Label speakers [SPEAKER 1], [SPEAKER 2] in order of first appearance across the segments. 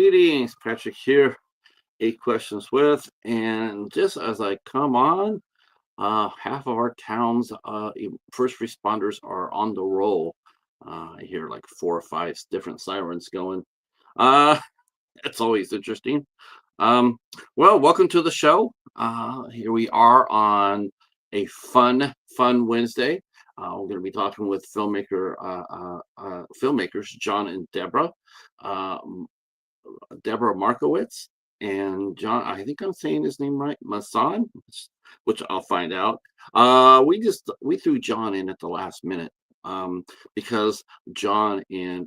[SPEAKER 1] Greetings, Patrick here. 8 questions with, and just as I come on, half of our town's first responders are on the roll. I hear like 4 or 5 different sirens going. Uh, it's always interesting. Um, well, welcome to the show. Here we are on a fun Wednesday. We're going to be talking with filmmakers John and Debra. Uh, Debra Markowitz and John. I think I'm saying his name right, Masan, which I'll find out. We threw John in at the last minute because John and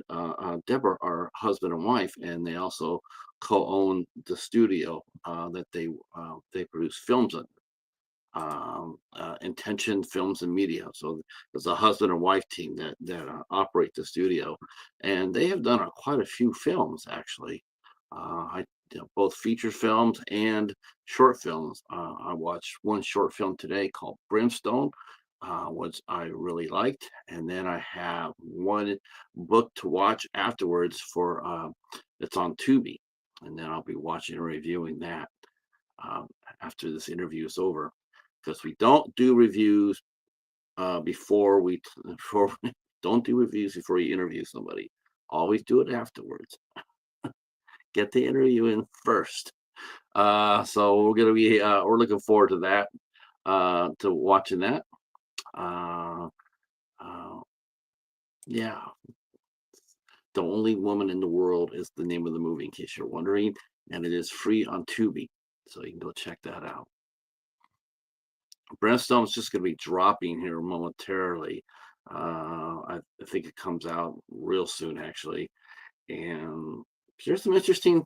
[SPEAKER 1] Debra are husband and wife, and they also co-own the studio that they produce films in. Intention Films and Media. So it's a husband and wife team that operate the studio, and they have done quite a few films actually. Both feature films and short films. I watched one short film today called Brimstone, which I really liked, and then I have one book to watch afterwards for it's on Tubi, and then I'll be watching and reviewing that after this interview is over, because we don't do reviews before we don't do reviews before you interview somebody. Always do it afterwards. Get the interview in first. So we're looking forward to that, to watching that. Yeah, The Only Woman in the World is the name of the movie, in case you're wondering, and it is free on Tubi, so you can go check that out. Brimstone's just going to be dropping here momentarily. I think it comes out real soon, actually, and there's some interesting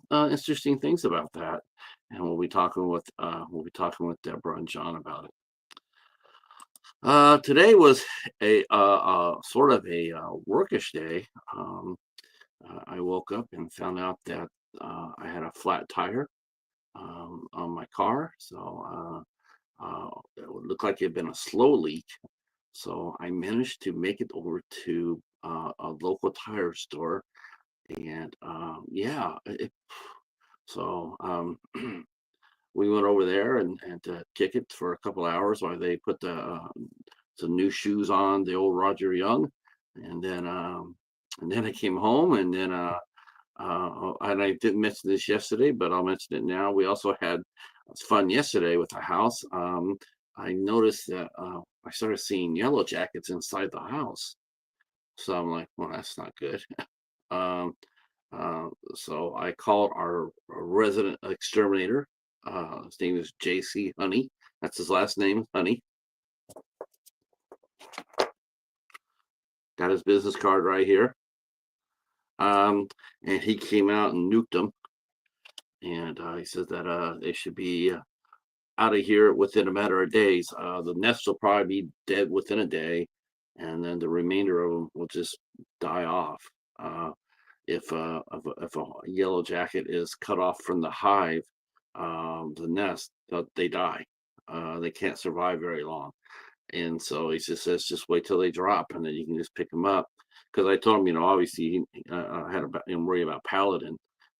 [SPEAKER 1] things about that, and we'll be talking with Debra and John about it. Today was a sort of a workish day. I woke up and found out that I had a flat tire on my car, so it would look like it had been a slow leak. So I managed to make it over to a local tire store, and so we went over there and kick it for a couple hours while they put some new shoes on the old Roger Young, and then I came home, and then and I didn't mention this yesterday, but I'll mention it now. We also had fun yesterday with the house. I noticed that I started seeing yellow jackets inside the house, so I'm like, well, that's not good. um, so I called our resident exterminator. His name is JC Honey. That's his last name, Honey. Got his business card right here. And he came out and nuked them. And he says that they should be out of here within a matter of days. The nest will probably be dead within a day, and then the remainder of them will just die off. If a yellow jacket is cut off from the hive, the nest, they die. They can't survive very long. And so he just says, just wait till they drop, and then you can just pick them up. Because I told him, obviously I had worry about Paladin,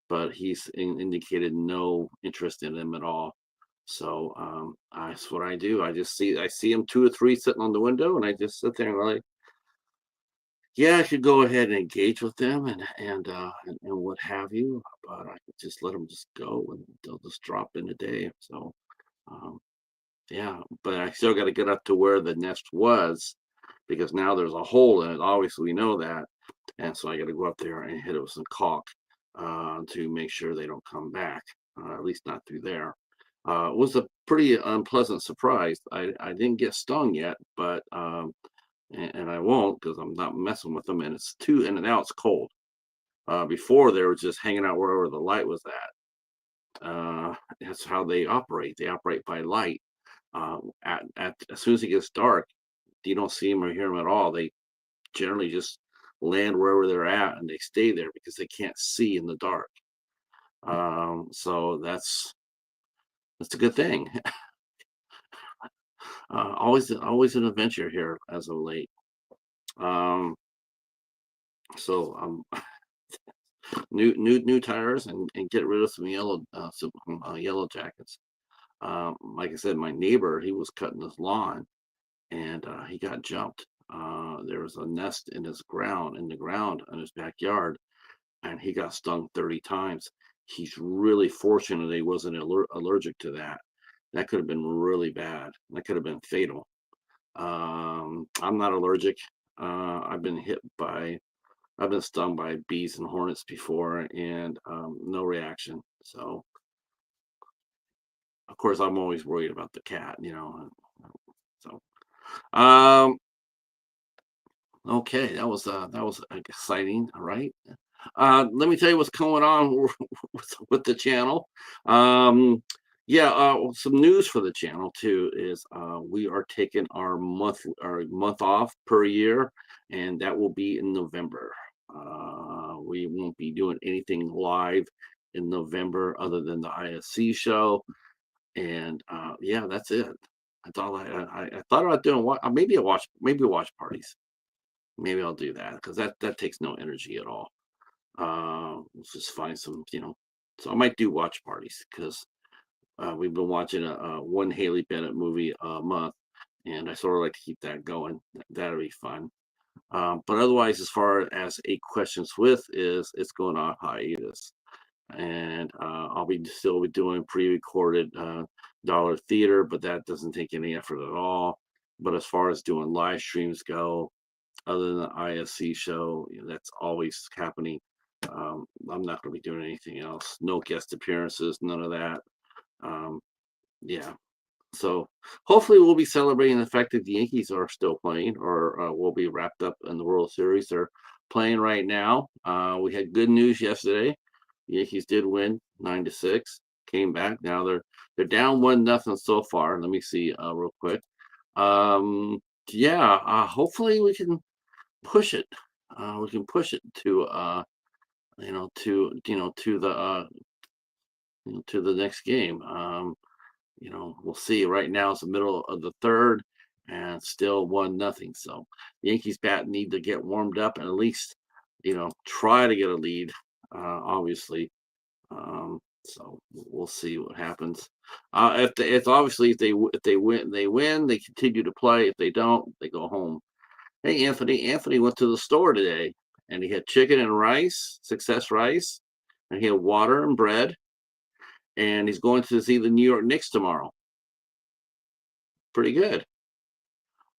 [SPEAKER 1] but he's indicated no interest in them at all. So that's what I do. I see them 2 or 3 sitting on the window, and I just sit there and like, yeah, I should go ahead and engage with them and what have you, but I could just let them just go, and they'll just drop in a day. So yeah, but I still got to get up to where the nest was, because now there's a hole in it. Obviously, we know that, and so I got to go up there and hit it with some caulk to make sure they don't come back. At least not through there. It was a pretty unpleasant surprise. I didn't get stung yet, but and I won't, because I'm not messing with them. And and now it's cold. Before they were just hanging out wherever the light was at. That's how they operate. They operate by light. As soon as it gets dark, you don't see them or hear them at all. They generally just land wherever they're at, and they stay there because they can't see in the dark. So that's a good thing. Always an adventure here as of late. So new tires and get rid of some yellow jackets. Like I said, my neighbor, he was cutting his lawn and he got jumped. There was a nest in the ground in his backyard, and he got stung 30 times. He's really fortunate he wasn't allergic to that. That could have been really bad. That could have been fatal. I'm not allergic. I've been I've been stung by bees and hornets before, and no reaction. So, of course, I'm always worried about the cat, So, um, okay, that was exciting, all right? Let me tell you what's going on with the channel. Yeah, some news for the channel too is we are taking our month off per year, and that will be in November. We won't be doing anything live in November other than the ISC show, and yeah, that's it. That's all I thought about doing. What maybe watch parties. Maybe I'll do that because that takes no energy at all. Let's just find some, so I might do watch parties because we've been watching a one Haley Bennett movie a month, and I sort of like to keep that going. That'll be fun. But otherwise, as far as Eight Questions with is, it's going on hiatus, and I'll be still be doing pre-recorded dollar theater, but that doesn't take any effort at all. But as far as doing live streams go, other than the ISC show, that's always happening. I'm not going to be doing anything else. No guest appearances, none of that. Um, yeah. So hopefully we'll be celebrating the fact that the Yankees are still playing, or will be wrapped up in the World Series. They're playing right now. We had good news yesterday. The Yankees did win 9-6. Came back. Now they're down 1-0 so far. Let me see real quick. Yeah. Hopefully we can push it. We can push it to to the next game. We'll see. Right now it's the middle of the third, and still 1-0. So the Yankees bat need to get warmed up and at least try to get a lead. Obviously, so we'll see what happens. It's obviously if they win, they win. They continue to play. If they don't, they go home. Hey, Anthony. Anthony went to the store today and he had chicken and rice, success rice, and he had water and bread. And he's going to see the New York Knicks tomorrow. Pretty good.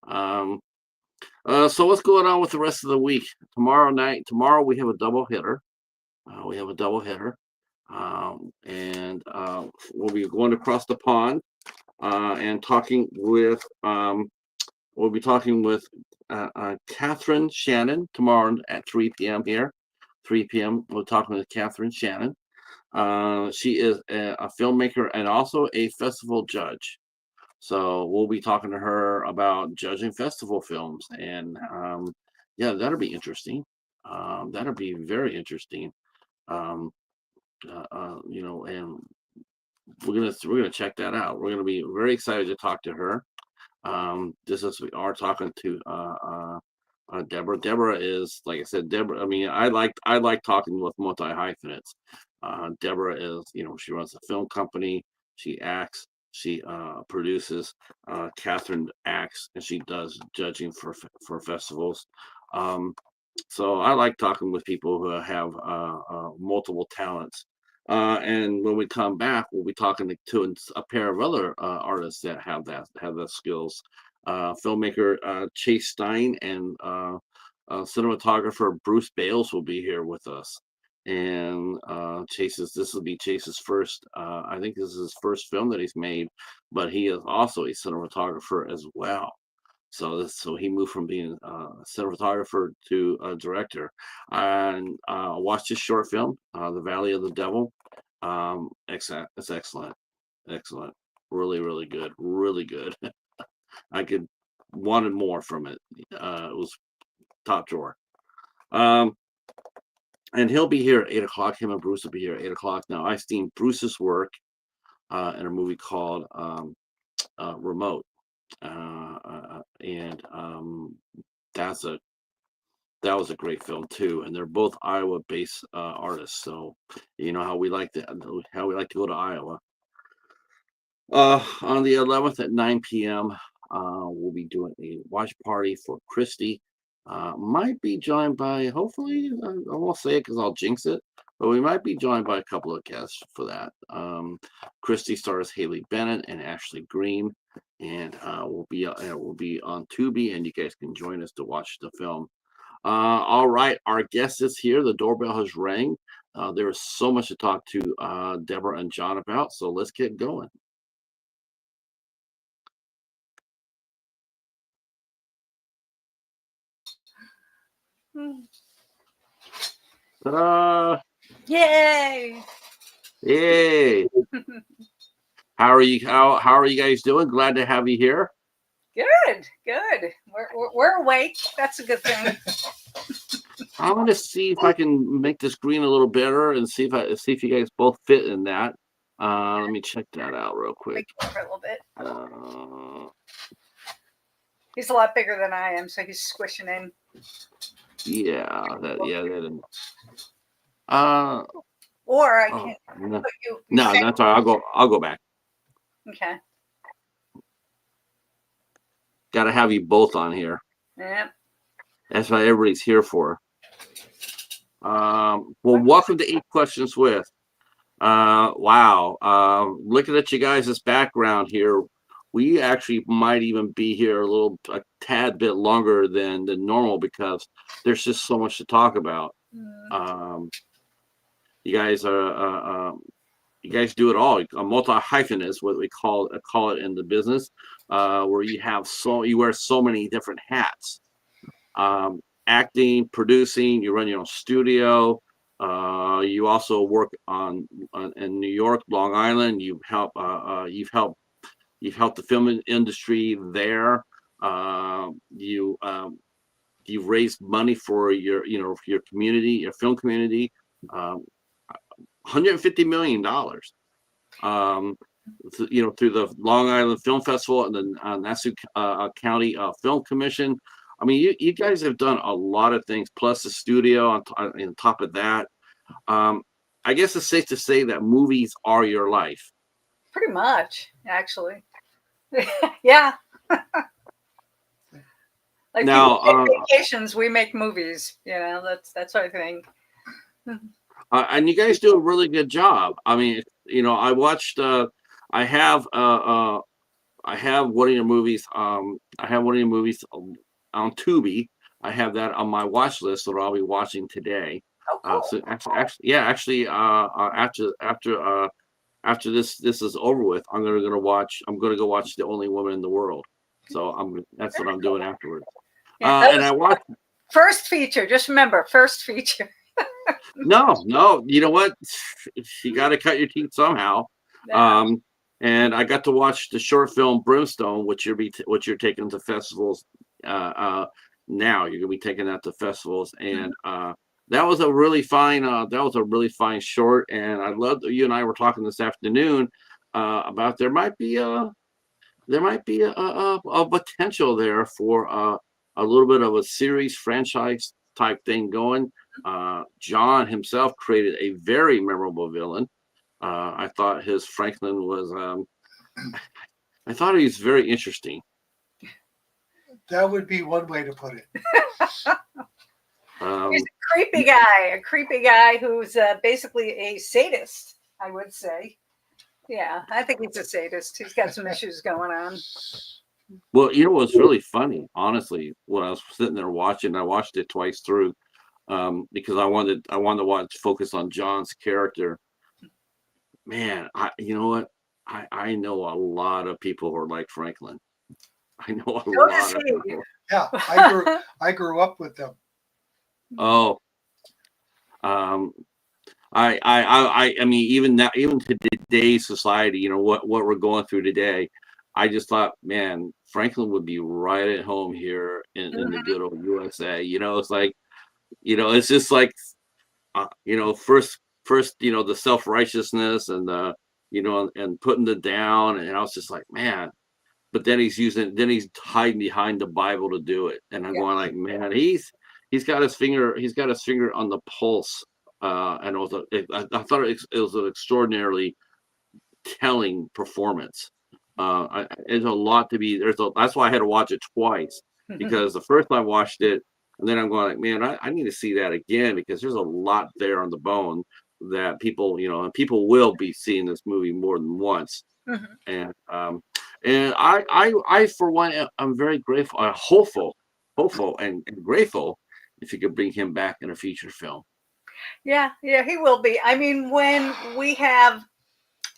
[SPEAKER 1] Um, so what's going on with the rest of the week? Tomorrow we have a double hitter. We have a double hitter. And we'll be going across the pond and talking with we'll be talking with Catherine Shannon tomorrow at 3 p.m. here. 3 p.m. We're talking with Catherine Shannon. She is a filmmaker and also a festival judge. So we'll be talking to her about judging festival films, and yeah, that'll be interesting. That'll be very interesting. Um, and we're gonna check that out. We're gonna be very excited to talk to her. Just as we are talking to Deborah. Deborah is, like I said, Deborah. I mean, I like talking with multi hyphenates. Deborah is, she runs a film company. She acts. She produces. Catherine acts, and she does judging for festivals. So I like talking with people who have multiple talents. And when we come back, we'll be talking to a pair of other artists that have the skills. Filmmaker Chase Stein and cinematographer Bruce Bales will be here with us. And this will be Chase's first. I think this is his first film that he's made, but he is also a cinematographer as well. So he moved from being a cinematographer to a director. And watched his short film, The Valley of the Devil. Excellent. It's excellent. Excellent. Really, really good. Really good. I wanted more from it. It was top drawer. And he'll be here at 8 o'clock. Him and Bruce will be here at 8 o'clock. Now, I've seen Bruce's work in a movie called Remote. And that's that was a great film too. And they're both Iowa-based artists, so you know how we like to go to Iowa. On the 11th at 9 p.m., we'll be doing a watch party for Christy. Might be joined by, hopefully, I won't say it because I'll jinx it, but we might be joined by a couple of guests for that. Christy stars Haley Bennett and Ashley Green, and we'll be on Tubi, and you guys can join us to watch the film. All right, our guest is here. The doorbell has rang. There is so much to talk to Debra and John about, so let's get going. Ta-da!
[SPEAKER 2] Yay!
[SPEAKER 1] Yay! How are you? How are you guys doing? Glad to have you here.
[SPEAKER 2] Good. We're awake. That's a good thing.
[SPEAKER 1] I'm gonna see if I can make the screen a little better and see if you guys both fit in that. Let me check that out real quick.
[SPEAKER 2] For a little bit. He's a lot bigger than I am, so he's squishing in.
[SPEAKER 1] Yeah, that.
[SPEAKER 2] Or I can put you.
[SPEAKER 1] No, that's all right. I'll go back.
[SPEAKER 2] Okay.
[SPEAKER 1] Got to have you both on here.
[SPEAKER 2] Yeah.
[SPEAKER 1] That's what everybody's here for. Well, welcome to 8 Questions with. Wow. Looking at you guys' background here, we actually might even be here a tad bit longer than normal because there's just so much to talk about. You guys do it all. A multi-hyphen is what we call it in the business, where you wear so many different hats. Acting, producing, you run your own studio. You also work in New York, Long Island. You've helped the film industry there. You've raised money for your community, your film community. $150 million. Through the Long Island Film Festival and the Nassau County Film Commission. I mean, you guys have done a lot of things, plus the studio on top of that. I guess it's safe to say that movies are your life.
[SPEAKER 2] Pretty much, actually. Yeah. Like
[SPEAKER 1] now,
[SPEAKER 2] vacations, we make movies. That's our thing.
[SPEAKER 1] And you guys do a really good job. I mean, I watched. I have one of your movies. I have one of your movies on Tubi. I have that on my watch list that I'll be watching today.
[SPEAKER 2] Oh, cool.
[SPEAKER 1] After this is over with, I'm gonna go watch The Only Woman in the World. So that's what I'm doing afterwards.
[SPEAKER 2] Yeah,
[SPEAKER 1] and I watched
[SPEAKER 2] first feature. Just remember, first feature.
[SPEAKER 1] No, you know what? You got to cut your teeth somehow.
[SPEAKER 2] Yeah.
[SPEAKER 1] And I got to watch the short film Brimstone, which you're taking to festivals. Now you're gonna be taking that to festivals, and that was a really fine. That was a really fine short, and I love that you and I were talking this afternoon about there might be a potential there for a little bit of a series franchise type thing going. John himself created a very memorable villain. I thought his Franklin was. I thought he was very interesting.
[SPEAKER 3] That would be one way to put it.
[SPEAKER 2] He's a creepy guy who's basically a sadist, I would say. Yeah, I think he's a sadist. He's got some issues going on.
[SPEAKER 1] Well, you know what's really funny, honestly, when I was sitting there watching, I watched it twice through because I wanted to focus on John's character. Man, you know what? I know a lot of people who are like Franklin. I know a lot of people.
[SPEAKER 3] Yeah, I grew up with them.
[SPEAKER 1] Oh, I mean, even to today's society, what we're going through today, I just thought, man, Franklin would be right at home here in the good old USA. It's like, it's just like, first, the self-righteousness and and putting it down. And I was just like, man, but then he's hiding behind the Bible to do it. And I'm going like, man, he's got his finger on the pulse, and I thought it was an extraordinarily telling performance. There's a lot to be that's why I had to watch it twice, because the first time I watched it, and then I'm going like, man, I need to see that again, because there's a lot there on the bone that people, and people will be seeing this movie more than once.
[SPEAKER 2] Mhm.
[SPEAKER 1] And I for one, I'm very grateful, hopeful and grateful if you could bring him back in a feature film.
[SPEAKER 2] Yeah, he will be. I mean, when we have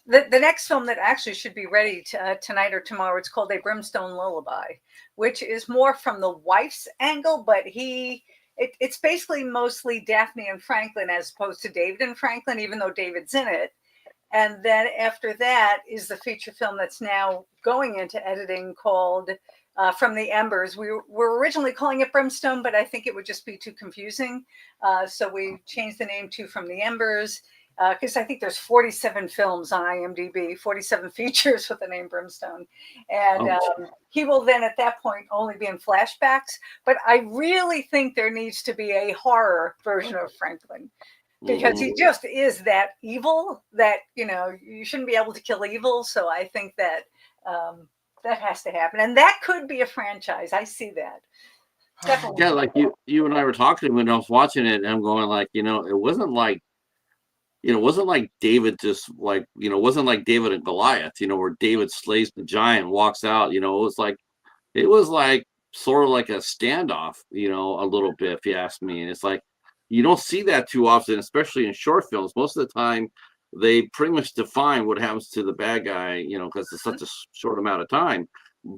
[SPEAKER 2] the next film that actually should be ready tonight or tomorrow, it's called A Brimstone Lullaby, which is more from the wife's angle, but it's basically mostly Daphne and Franklin as opposed to David and Franklin, even though David's in it. And then after that is the feature film that's now going into editing called From the Embers. We were originally calling it Brimstone, but I think it would just be too confusing. So we changed the name to From the Embers, because I think there's 47 films on IMDb, 47 features with the name Brimstone. And he will then at that point only be in flashbacks. But I really think there needs to be a horror version of Franklin, because he just is that evil that, you shouldn't be able to kill evil. So I think that that has to happen. And that could be a franchise. I see that. Definitely.
[SPEAKER 1] Yeah, like you and I were talking when I was watching it, and I'm going like, it wasn't like, David just like, it wasn't like David and Goliath, where David slays the giant, walks out, it was like sort of like a standoff, a little bit, if you ask me. And it's like, you don't see that too often, especially in short films. Most of the time, they pretty much define what happens to the bad guy, because it's such a short amount of time.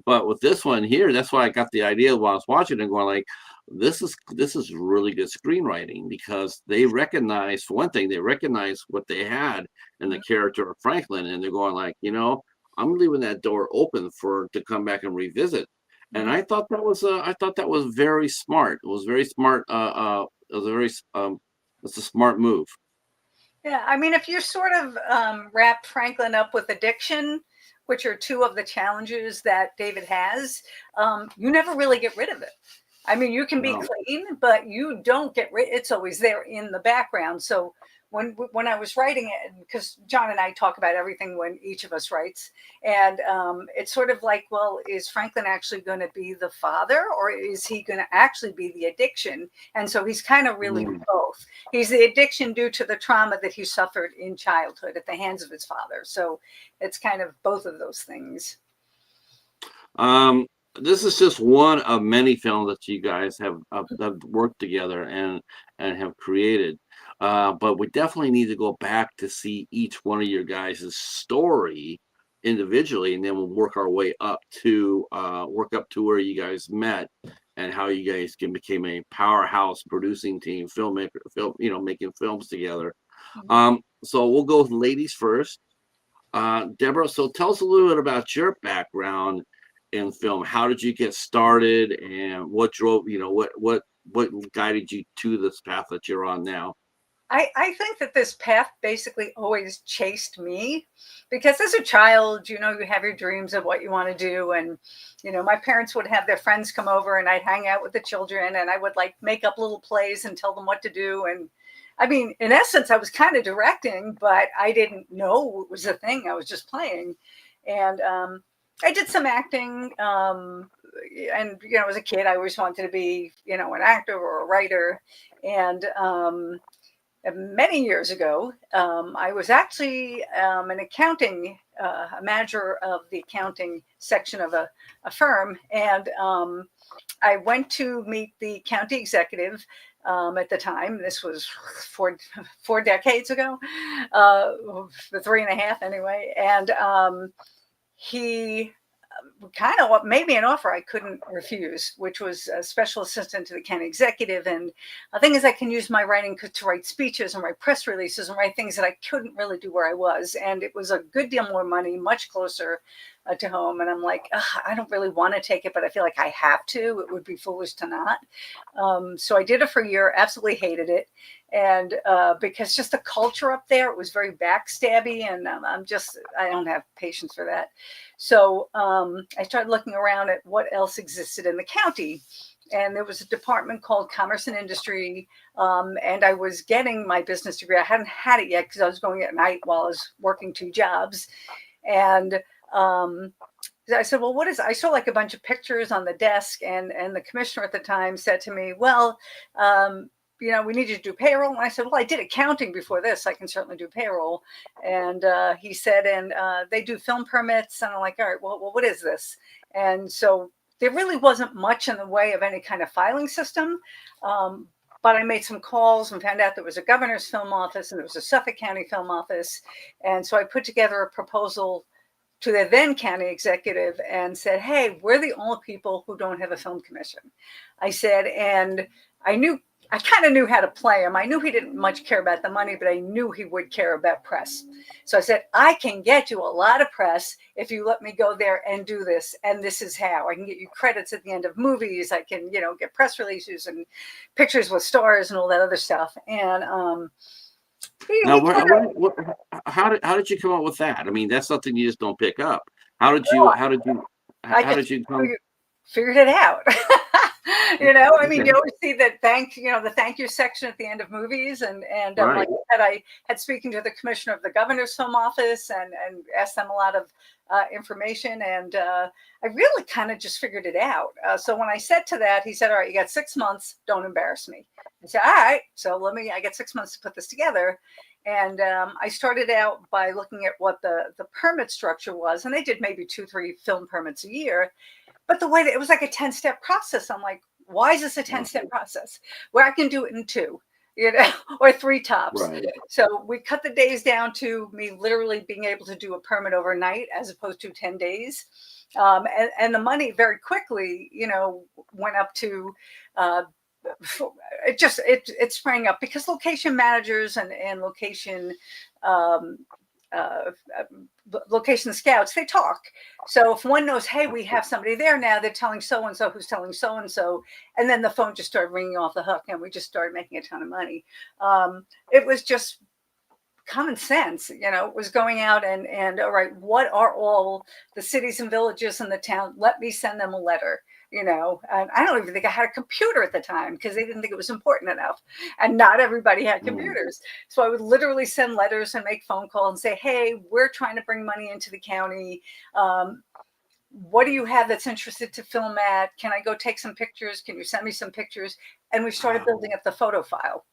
[SPEAKER 1] But with this one here, that's why I got the idea while I was watching and going like, this is really good screenwriting, because they recognize, for one thing, what they had in the character of Franklin, and they're going like, I'm leaving that door open to come back and revisit. And I thought that was very smart. It was very smart. It's a smart move.
[SPEAKER 2] Yeah, I mean, if you sort of wrap Franklin up with addiction, which are two of the challenges that David has, you never really get rid of it. I mean, you can be clean, but you don't get rid. It's always there in the background. So when I was writing it, because John and I talk about everything when each of us writes, and it's sort of like, well, is Franklin actually going to be the father, or is he going to actually be the addiction? And so he's kind of really both. He's the addiction due to the trauma that he suffered in childhood at the hands of his father. So it's kind of both of those things.
[SPEAKER 1] This is just one of many films that you guys have worked together and have created. But we definitely need to go back to see each one of your guys' story individually, and then we'll work our way up to where you guys met and how you guys became a powerhouse producing team, making films together. So we'll go with ladies first. Debra, so tell us a little bit about your background in film. How did you get started, and what drove, what guided you to this path that you're on now?
[SPEAKER 2] I think that this path basically always chased me, because as a child, you have your dreams of what you want to do. And, my parents would have their friends come over and I'd hang out with the children, and I would like make up little plays and tell them what to do. And I mean, in essence, I was kind of directing, but I didn't know it was a thing. I was just playing. And I did some acting. And, as a kid, I always wanted to be, an actor or a writer. And many years ago, I was actually an accounting, a manager of the accounting section of a firm. And I went to meet the county executive at the time. This was four decades ago, 3.5 anyway. And he kind of made me an offer I couldn't refuse, which was a special assistant to the county executive. And the thing is, I can use my writing to write speeches and write press releases and write things that I couldn't really do where I was. And it was a good deal more money, much closer to home. And I'm like, I don't really want to take it, but I feel like I have to. It would be foolish to not. So I did it for a year, absolutely hated it. And because just the culture up there, it was very backstabby, and I don't have patience for that. So I started looking around at what else existed in the county. and there was a department called Commerce and Industry, and I was getting my business degree. I hadn't had it yet because I was going at night while I was working 2 jobs. And I said, well, what is, I saw like a bunch of pictures on the desk, and the commissioner at the time said to me, well, you know, we need you to do payroll. And I said, well, I did accounting before this. I can certainly do payroll. And he said, and they do film permits. And I'm like, all right, well, what is this? And so there really wasn't much in the way of any kind of filing system. But I made some calls and found out there was a governor's film office and there was a Suffolk County film office. And so I put together a proposal to the then county executive and said, hey, we're the only people who don't have a film commission. I said, and I kind of knew how to play him. I knew he didn't much care about the money, but I knew he would care about press. So I said, I can get you a lot of press if you let me go there and do this. And this is how I can get you credits at the end of movies. I can, you know, get press releases and pictures with stars and all that other stuff. And
[SPEAKER 1] Now, how did you come up with that? I mean, that's something you just don't pick up. How did you come?
[SPEAKER 2] Figured it out. You know, I mean, you always see that thank you section at the end of movies, and
[SPEAKER 1] Right.
[SPEAKER 2] like I said, I had speaking to the commissioner of the governor's film office and asked them a lot of information, and I really kind of just figured it out. So when I said to that, he said, all right, you got 6 months, don't embarrass me. I said, all right, so I get 6 months to put this together. And I started out by looking at what the permit structure was, and they did maybe 2-3 film permits a year. But the way that it was like a 10-step process, I'm like, why is this a 10-step process where I can do it in 2, you know, or 3 tops?
[SPEAKER 1] Right.
[SPEAKER 2] So we cut the days down to me literally being able to do a permit overnight as opposed to 10 days. And the money very quickly, you know, went up to, it sprang up because location managers and location scouts, they talk. So if one knows, hey, we have somebody there now, they're telling so-and-so who's telling so-and-so, and then the phone just started ringing off the hook and we just started making a ton of money. It was just common sense, you know, it was going out and all right, what are all the cities and villages in the town? Let me send them a letter. You know, and I don't even think I had a computer at the time because they didn't think it was important enough. And not everybody had computers. So I would literally send letters and make phone calls and say, hey, we're trying to bring money into the county. What do you have that's interested to film at? Can I go take some pictures? Can you send me some pictures? And we started building up the photo file.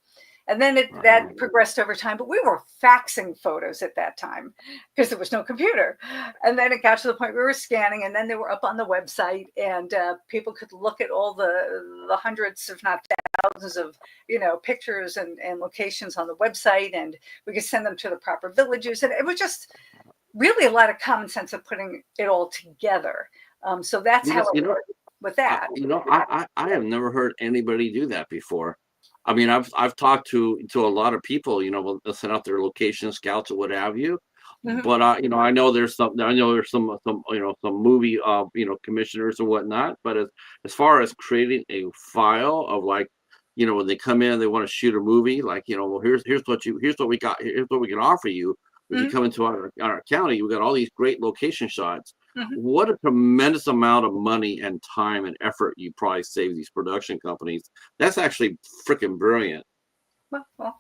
[SPEAKER 2] And then that progressed over time, but we were faxing photos at that time because there was no computer. And then it got to the point we were scanning, and then they were up on the website, and people could look at all the hundreds, if not thousands of, you know, pictures and locations on the website, and we could send them to the proper villages. And it was just really a lot of common sense of putting it all together. So that's how it worked with that.
[SPEAKER 1] You know, I have never heard anybody do that before. I mean, I've talked to a lot of people, you know, they'll send out their location scouts or what have you.
[SPEAKER 2] Mm-hmm.
[SPEAKER 1] But you know, I know there's some you know, some movie you know, commissioners or whatnot. But as far as creating a file of, like, you know, when they come in, they want to shoot a movie, like, you know, well, here's what we got, here's what we can offer you. If you come into our county, we got all these great location shots. What a tremendous amount of money and time and effort you probably save these production companies. That's actually freaking brilliant.
[SPEAKER 2] Well,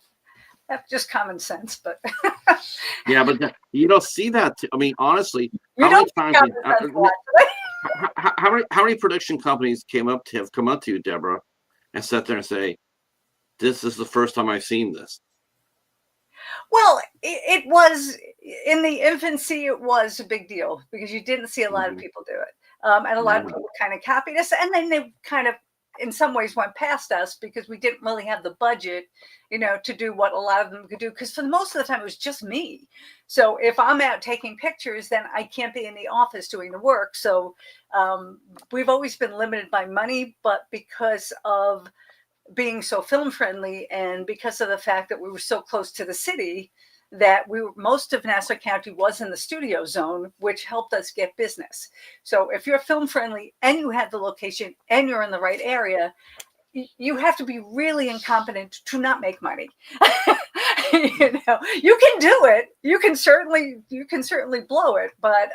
[SPEAKER 2] that's just common sense, but
[SPEAKER 1] yeah, but you don't see that. I mean, honestly, how many production companies have come up to you, Deborah, and sat there and say, "This is the first time I've seen this"?
[SPEAKER 2] Well, it was in the infancy. It was a big deal because you didn't see a lot of people do it, and a lot of people kind of copied us, and then they kind of, in some ways, went past us because we didn't really have the budget, you know, to do what a lot of them could do. Because for most of the time, it was just me. So if I'm out taking pictures, then I can't be in the office doing the work. So we've always been limited by money, but because of being so film friendly and because of the fact that we were so close to the city, that most of Nassau County was in the studio zone, which helped us get business. So if you're film friendly and you have the location and you're in the right area, you have to be really incompetent to not make money. You know, you can do it. You can certainly blow it, but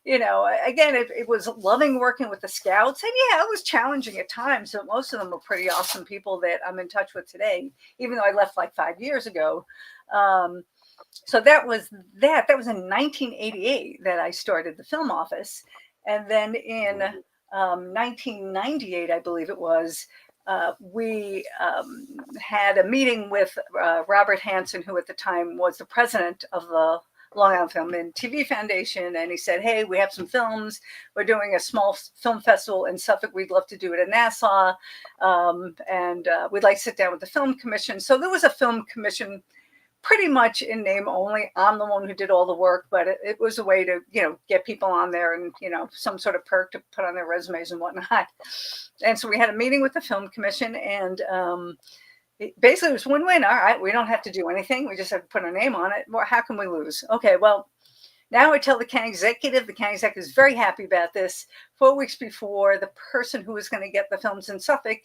[SPEAKER 2] again, it was loving working with the scouts. And yeah, it was challenging at times. So most of them were pretty awesome people that I'm in touch with today, even though I left like 5 years ago. So that was that. That was in 1988 that I started the film office. And then in 1998, I believe it was, we had a meeting with Robert Hansen, who at the time was the president of the Long Island Film and TV Foundation. And he said, hey, we have some films. We're doing a small film festival in Suffolk. We'd love to do it in Nassau. And we'd like to sit down with the Film Commission. So there was a Film Commission pretty much in name only. I'm the one who did all the work, but it was a way to, get people on there and, some sort of perk to put on their resumes and whatnot. And so we had a meeting with the Film Commission, and basically it was win-win. All right, we don't have to do anything. We just have to put our name on it. Well, how can we lose? Okay, well, now I tell the county executive is very happy about this. 4 weeks before, the person who was going to get the films in Suffolk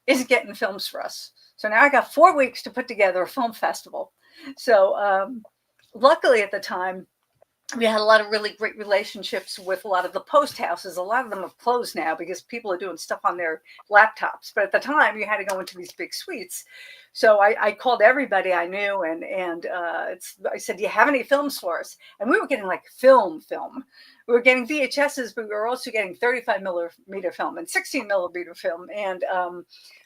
[SPEAKER 2] isn't getting the films for us. So now I got 4 weeks to put together a film festival. So luckily at the time, we had a lot of really great relationships with a lot of the post houses. A lot of them have closed now because people are doing stuff on their laptops. But at the time, you had to go into these big suites. So I called everybody I knew, and I said, do you have any films for us? And we were getting like film. We were getting VHSs, but we were also getting 35 millimeter film and 16 millimeter film. And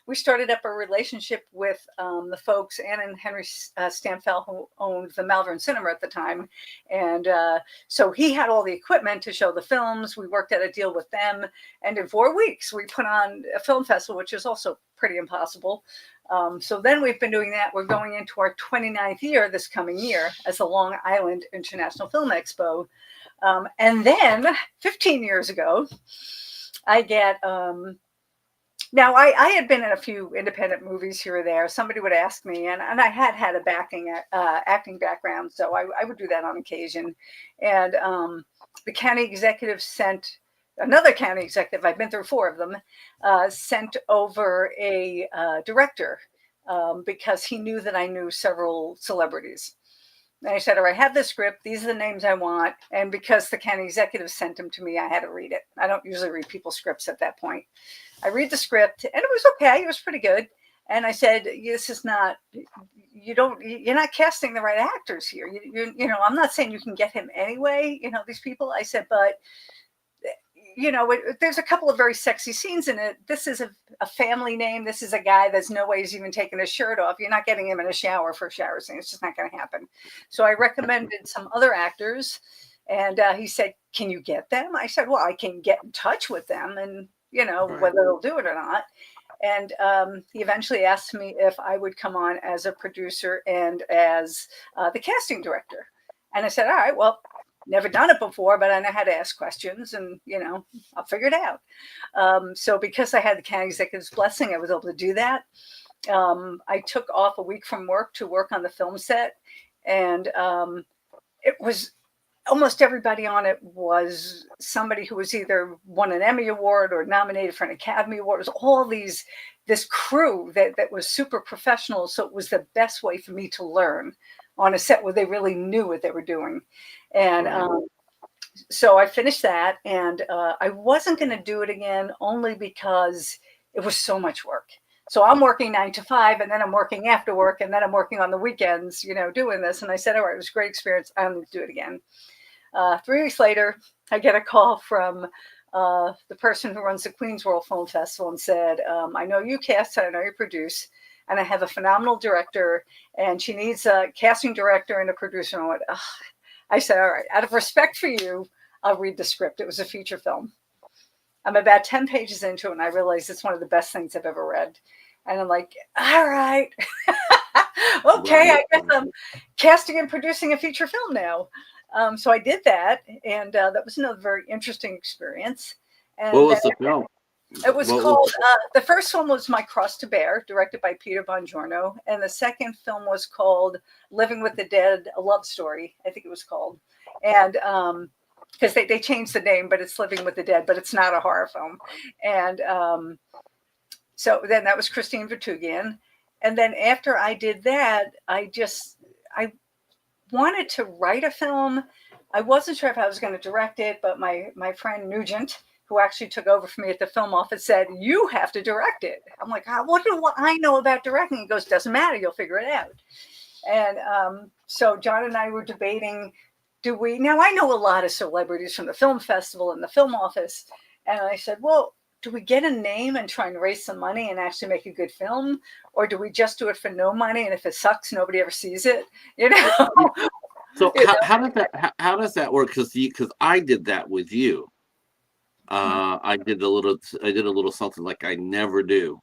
[SPEAKER 2] we started up a relationship with the folks, Ann and Henry Stamfel, who owned the Malvern Cinema at the time. And so he had all the equipment to show the films. We worked out a deal with them. And in 4 weeks, we put on a film festival, which is also pretty impossible. So then we've been doing that. We're going into our 29th year this coming year as the Long Island International Film Expo. And then 15 years ago, I get, now I had been in a few independent movies here or there. Somebody would ask me, and I had a acting background, so I would do that on occasion. And the county executive sent, another county executive, I've been through 4 of them, sent over a director because he knew that I knew several celebrities. And I said, all right, I have this script. These are the names I want. And because the county executive sent them to me, I had to read it. I don't usually read people's scripts at that point. I read the script, and it was okay. It was pretty good. And I said, this is not, you're not casting the right actors here. I'm not saying you can get him anyway, these people. I said, but there's a couple of very sexy scenes in it. This is a family name. This is a guy that's no way he's even taking his shirt off. You're not getting him in a shower for a shower scene. It's just not going to happen. So I recommended some other actors, and he said, can you get them? I said, well, I can get in touch with them and, whether they'll do it or not. And he eventually asked me if I would come on as a producer and as the casting director. And I said, all right, well, never done it before, but I know how to ask questions, and I'll figure it out. So because I had the county executive's blessing, I was able to do that. I took off a week from work to work on the film set, and it was almost everybody on it was somebody who was either won an Emmy Award or nominated for an Academy Award. It was all this crew that was super professional. So it was the best way for me to learn on a set where they really knew what they were doing. And so I finished that, and I wasn't going to do it again only because it was so much work. So I'm working 9 to 5, and then I'm working after work, and then I'm working on the weekends, doing this. And I said, all right, it was a great experience. I don't need to do it again. 3 weeks later, I get a call from the person who runs the Queens World Film Festival and said, I know you cast, I know you produce, and I have a phenomenal director, and she needs a casting director and a producer. And I went, I said, all right, out of respect for you, I'll read the script. It was a feature film. I'm about 10 pages into it, and I realized it's one of the best things I've ever read. And I'm like, all right, okay, I guess I'm casting and producing a feature film now. So I did that, and that was another very interesting experience. And
[SPEAKER 1] what was the film?
[SPEAKER 2] It was called, the first one was My Cross to Bear, directed by Peter Bongiorno. And the second film was called Living with the Dead, A Love Story, I think it was called. And because they changed the name, but it's Living with the Dead, but it's not a horror film. And so then that was Christine Vertugian. And then after I did that, I wanted to write a film, I wasn't sure if I was going to direct it, but my friend Nugent, who actually took over for me at the film office, said, "You have to direct it." I'm like, what do I know about directing? He goes, "Doesn't matter, you'll figure it out." And so John and I were debating, do we, now I know a lot of celebrities from the film festival and the film office. And I said, well, do we get a name and try and raise some money and actually make a good film? Or do we just do it for no money? And if it sucks, nobody ever sees it, you know?
[SPEAKER 1] So how does that work? Because I did that with you. I did a little something like I never do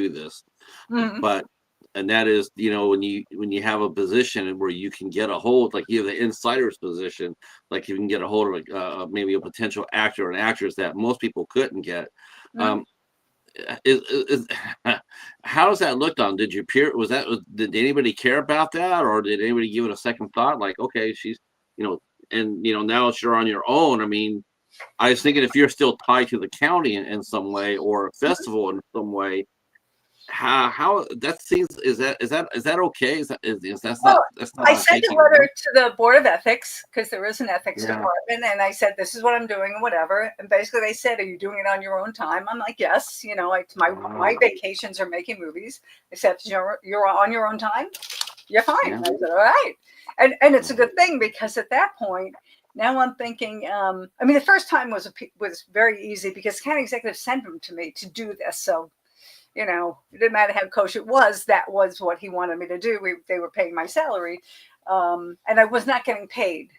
[SPEAKER 1] this,
[SPEAKER 2] Mhm.
[SPEAKER 1] but and that is, when you have a position where you can get a hold, like you have the insider's position, like you can get a hold of maybe a potential actor or an actress that most people couldn't get.
[SPEAKER 2] Mhm.
[SPEAKER 1] How does that looked on? Did did anybody care about that, or did anybody give it a second thought? Like, okay, she's, now you're on your own. I mean, I was thinking if you're still tied to the county in some way or a festival in some way, how that seems, is that okay?
[SPEAKER 2] Well,
[SPEAKER 1] That's not
[SPEAKER 2] I
[SPEAKER 1] on
[SPEAKER 2] sent a
[SPEAKER 1] taking
[SPEAKER 2] letter to the Board of Ethics because there is an ethics
[SPEAKER 1] Yeah.
[SPEAKER 2] department, and I said, "This is what I'm doing," and whatever. And basically, they said, "Are you doing it on your own time?" I'm like, "Yes." My vacations are making movies. They said, "You're on your own time. You're fine."
[SPEAKER 1] Yeah.
[SPEAKER 2] And I said, "All right," and it's a good thing because at that point, now I'm thinking. I mean, the first time was very easy because county executives sent them to me to do this, so. It didn't matter how kosher it was. That was what he wanted me to do. They were paying my salary, and I was not getting paid,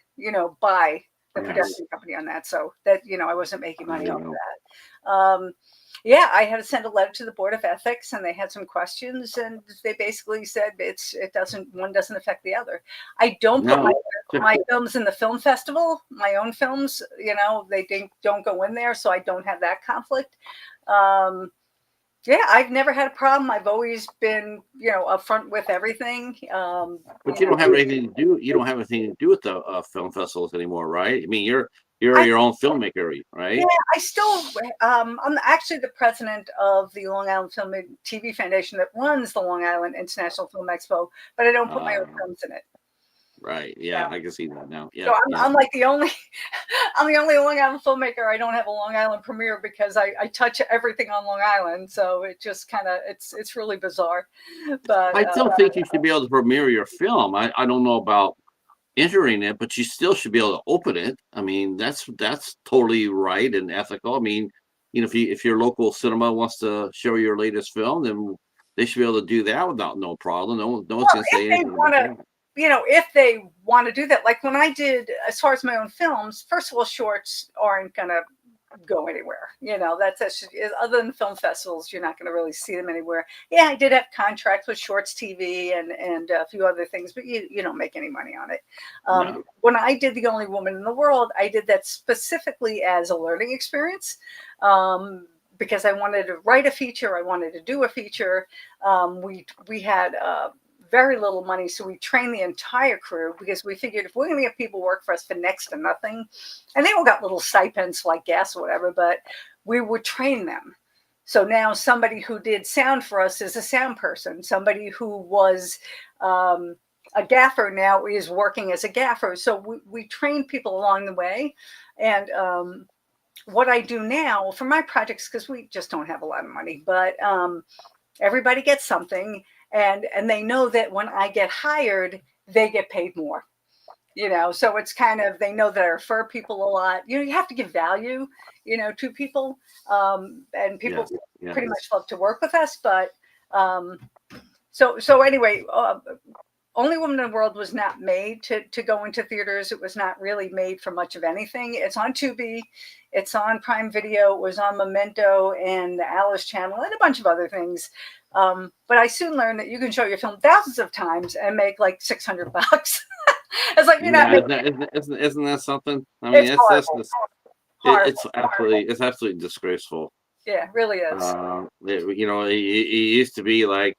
[SPEAKER 2] by the production company on that. So that I wasn't making money off of that. Yeah, I had to send a letter to the Board of Ethics, and they had some questions, and they basically said one doesn't affect the other. I don't put my films in the film festival. My own films, they don't go in there, so I don't have that conflict. Yeah, I've never had a problem. I've always been, upfront with everything.
[SPEAKER 1] But you don't have anything to do. You don't have anything to do with the film festivals anymore, right? I mean, you're
[SPEAKER 2] I-
[SPEAKER 1] your own filmmaker, right?
[SPEAKER 2] Yeah, I still, I'm actually the president of the Long Island Film and TV Foundation that runs the Long Island International Film Expo, but I don't put my own films in it.
[SPEAKER 1] Right. Yeah, I can see that now. Yeah.
[SPEAKER 2] So
[SPEAKER 1] yeah.
[SPEAKER 2] I'm like the only, I'm the only Long Island filmmaker. I don't have a Long Island premiere because I touch everything on Long Island. So it just kind of, it's really bizarre. But
[SPEAKER 1] I still think you should be able to premiere your film. I don't know about entering it, but you still should be able to open it. I mean, that's totally right and ethical. I mean, if your local cinema wants to show your latest film, then they should be able to do that without no problem. No one's gonna say anything about that.
[SPEAKER 2] If they want to do that, like when I did, as far as my own films, first of all, shorts aren't going to go anywhere. That's just, other than film festivals, you're not going to really see them anywhere. Yeah, I did have contracts with Shorts TV and a few other things, but you don't make any money on it.
[SPEAKER 1] No.
[SPEAKER 2] When I did The Only Woman in the World, I did that specifically as a learning experience. Because I wanted to write a feature, I wanted to do a feature. We had very little money, so we trained the entire crew because we figured if we're going to get people work for us for next to nothing, and they all got little stipends like gas or whatever, but we would train them. So now somebody who did sound for us is a sound person. Somebody who was a gaffer now is working as a gaffer. So we train people along the way. And what I do now for my projects, because we just don't have a lot of money, but everybody gets something. And they know that when I get hired, they get paid more, so it's kind of, they know that I refer people a lot. You have to give value, to people. And people pretty much love to work with us. But so anyway, Only Woman in the World was not made to go into theaters. It was not really made for much of anything. It's on Tubi. It's on Prime Video. It was on Memento and the Alice Channel and a bunch of other things. But I soon learned that you can show your film thousands of times and make like $600. It's like you're not.
[SPEAKER 1] Isn't that something? I mean, it's absolutely disgraceful.
[SPEAKER 2] Yeah, it really is.
[SPEAKER 1] It used to be like,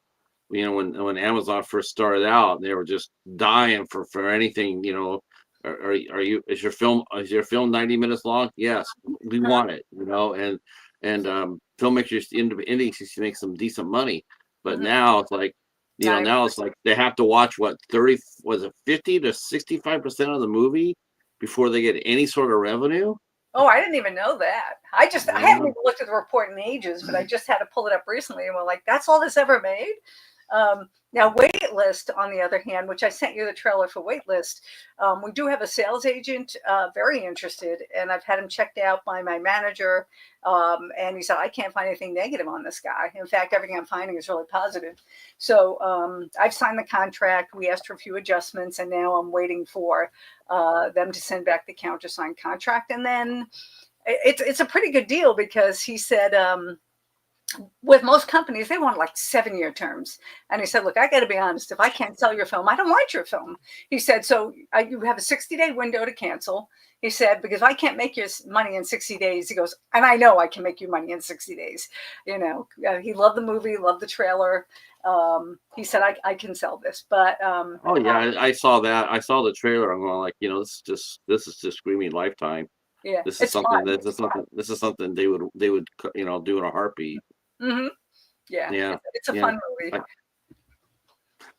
[SPEAKER 1] when Amazon first started out, they were just dying for anything. Is your film 90 minutes long? Yes, we want it. And filmmakers ending to make some decent money, but now it's like, now it's like they have to watch 50 to 65% of the movie before they get any sort of revenue.
[SPEAKER 2] Oh, I didn't even know that. I
[SPEAKER 1] Yeah.
[SPEAKER 2] haven't even looked at the report in ages, but I just had to pull it up recently, and we're like, that's all this ever made. Now, Waitlist, on the other hand, which I sent you the trailer for Waitlist, we do have a sales agent very interested, and I've had him checked out by my manager, and he said, I can't find anything negative on this guy. In fact, everything I'm finding is really positive. So I've signed the contract. We asked for a few adjustments, and now I'm waiting for them to send back the countersigned contract. And then it's a pretty good deal, because he said, with most companies, they want like 7-year terms. And he said, look, I got to be honest. If I can't sell your film, I don't want your film. He said, so you have a 60-day window to cancel. He said, because I can't make your money in 60 days. He goes, and I know I can make you money in 60 days. He loved the movie, loved the trailer. He said, I can sell this. But
[SPEAKER 1] oh yeah, I saw that. I saw the trailer. I'm going like, this is just screaming Lifetime.
[SPEAKER 2] Yeah,
[SPEAKER 1] This is something this is something they would do in a heartbeat.
[SPEAKER 2] Mm-hmm. Yeah. It's a fun movie.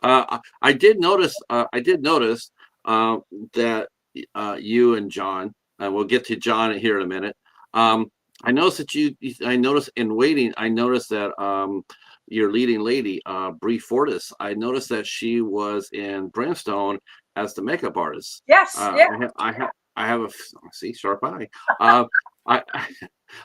[SPEAKER 1] I did notice that you and John, and we'll get to John here in a minute. I noticed in Waiting, I noticed that your leading lady, Bree Fortis, I noticed that she was in Brimstone as the makeup artist.
[SPEAKER 2] Yes,
[SPEAKER 1] I have a sharp eye.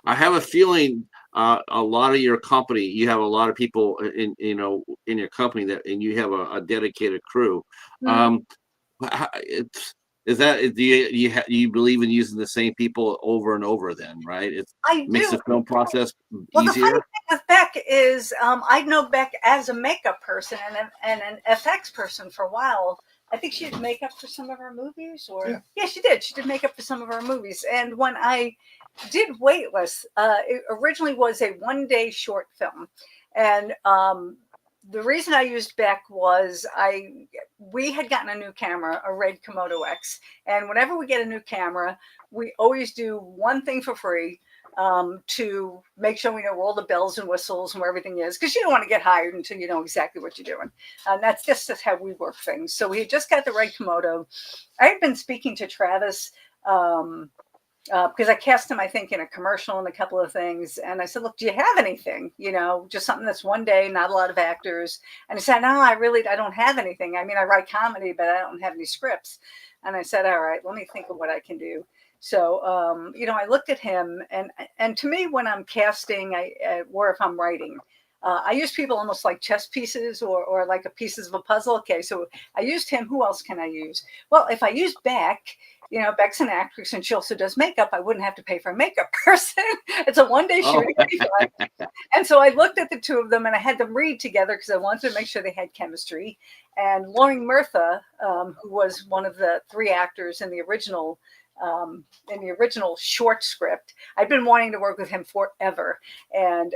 [SPEAKER 1] I have a feeling a lot of your company, you have a lot of people in your company and you have a dedicated crew.
[SPEAKER 2] Mm-hmm.
[SPEAKER 1] Is that do you believe in using the same people over and over? Then, right? It makes the film process easier.
[SPEAKER 2] Well, the funny thing with Beck is I know Beck as a makeup person and an FX person for a while. I think she did makeup for some of our movies, yeah, she did. She did makeup for some of our movies. And when I did Waitlist, it originally was a 1-day short film, and the reason I used Beck was we had gotten a new camera, a Red Komodo X, and whenever we get a new camera, we always do one thing for free. To make sure we know where all the bells and whistles and where everything is, because you don't want to get hired until you know exactly what you're doing. And that's just how we work things. So we had just got the Red Komodo. I had been speaking to Travis because I cast him, I think, in a commercial and a couple of things. And I said, look, do you have anything? Just something that's 1 day, not a lot of actors. And he said, no, I don't have anything. I mean, I write comedy, but I don't have any scripts. And I said, all right, let me think of what I can do. So, I looked at him, and to me, when I'm casting, or if I'm writing, I use people almost like chess pieces or like a pieces of a puzzle. Okay, so I used him. Who else can I use? Well, if I use Beck, Beck's an actress and she also does makeup. I wouldn't have to pay for a makeup person. It's a 1-day shooting. And so I looked at the two of them and I had them read together because I wanted to make sure they had chemistry. And Lauren Murtha, who was one of the 3 actors in the original short script. I've been wanting to work with him forever. And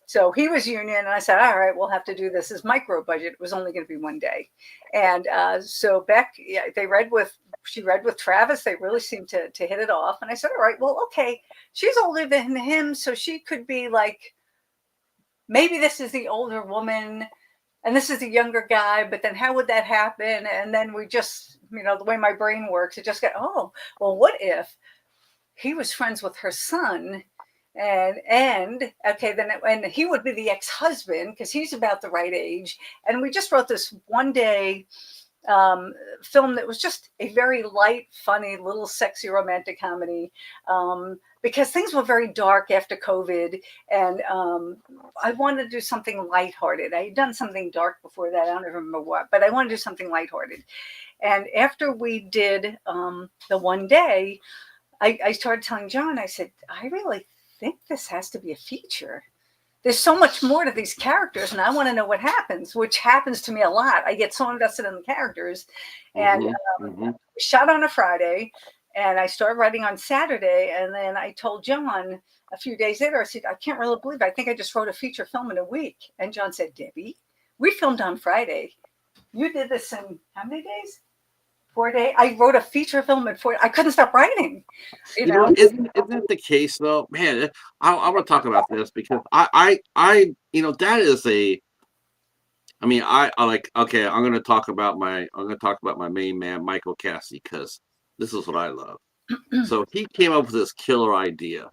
[SPEAKER 2] so he was union, and I said, all right, we'll have to do this as micro budget. It was only going to be 1 day. And so Beck, she read with Travis. They really seemed to hit it off. And I said, all right, well, okay, she's older than him, so she could be like, maybe this is the older woman and this is the younger guy, but then how would that happen? And then we just, the way my brain works, it just got, oh, well, what if he was friends with her son? And okay, then and he would be the ex-husband because he's about the right age. And we just wrote this 1-day film that was just a very light, funny, little sexy romantic comedy. Because things were very dark after COVID, and I wanted to do something lighthearted. I had done something dark before that. I don't even remember what, but I wanted to do something lighthearted. And after we did the 1 day, I started telling John, I said, I really think this has to be a feature. There's so much more to these characters, and I want to know what happens, which happens to me a lot. I get so invested in the characters. And shot on a Friday. And I started writing on Saturday, and then I told John a few days later, I said, I can't really believe it. I think I just wrote a feature film in a week. And John said, Debbie, we filmed on Friday. You did this in how many days? 4 days. I wrote a feature film in 4 days. I couldn't stop wriing.
[SPEAKER 1] Isn't that the case though? Man, I want to talk about this because I that is I like, okay, I'm going to talk about my main man, Michael Cassie, because this is what I love. So he came up with this killer idea.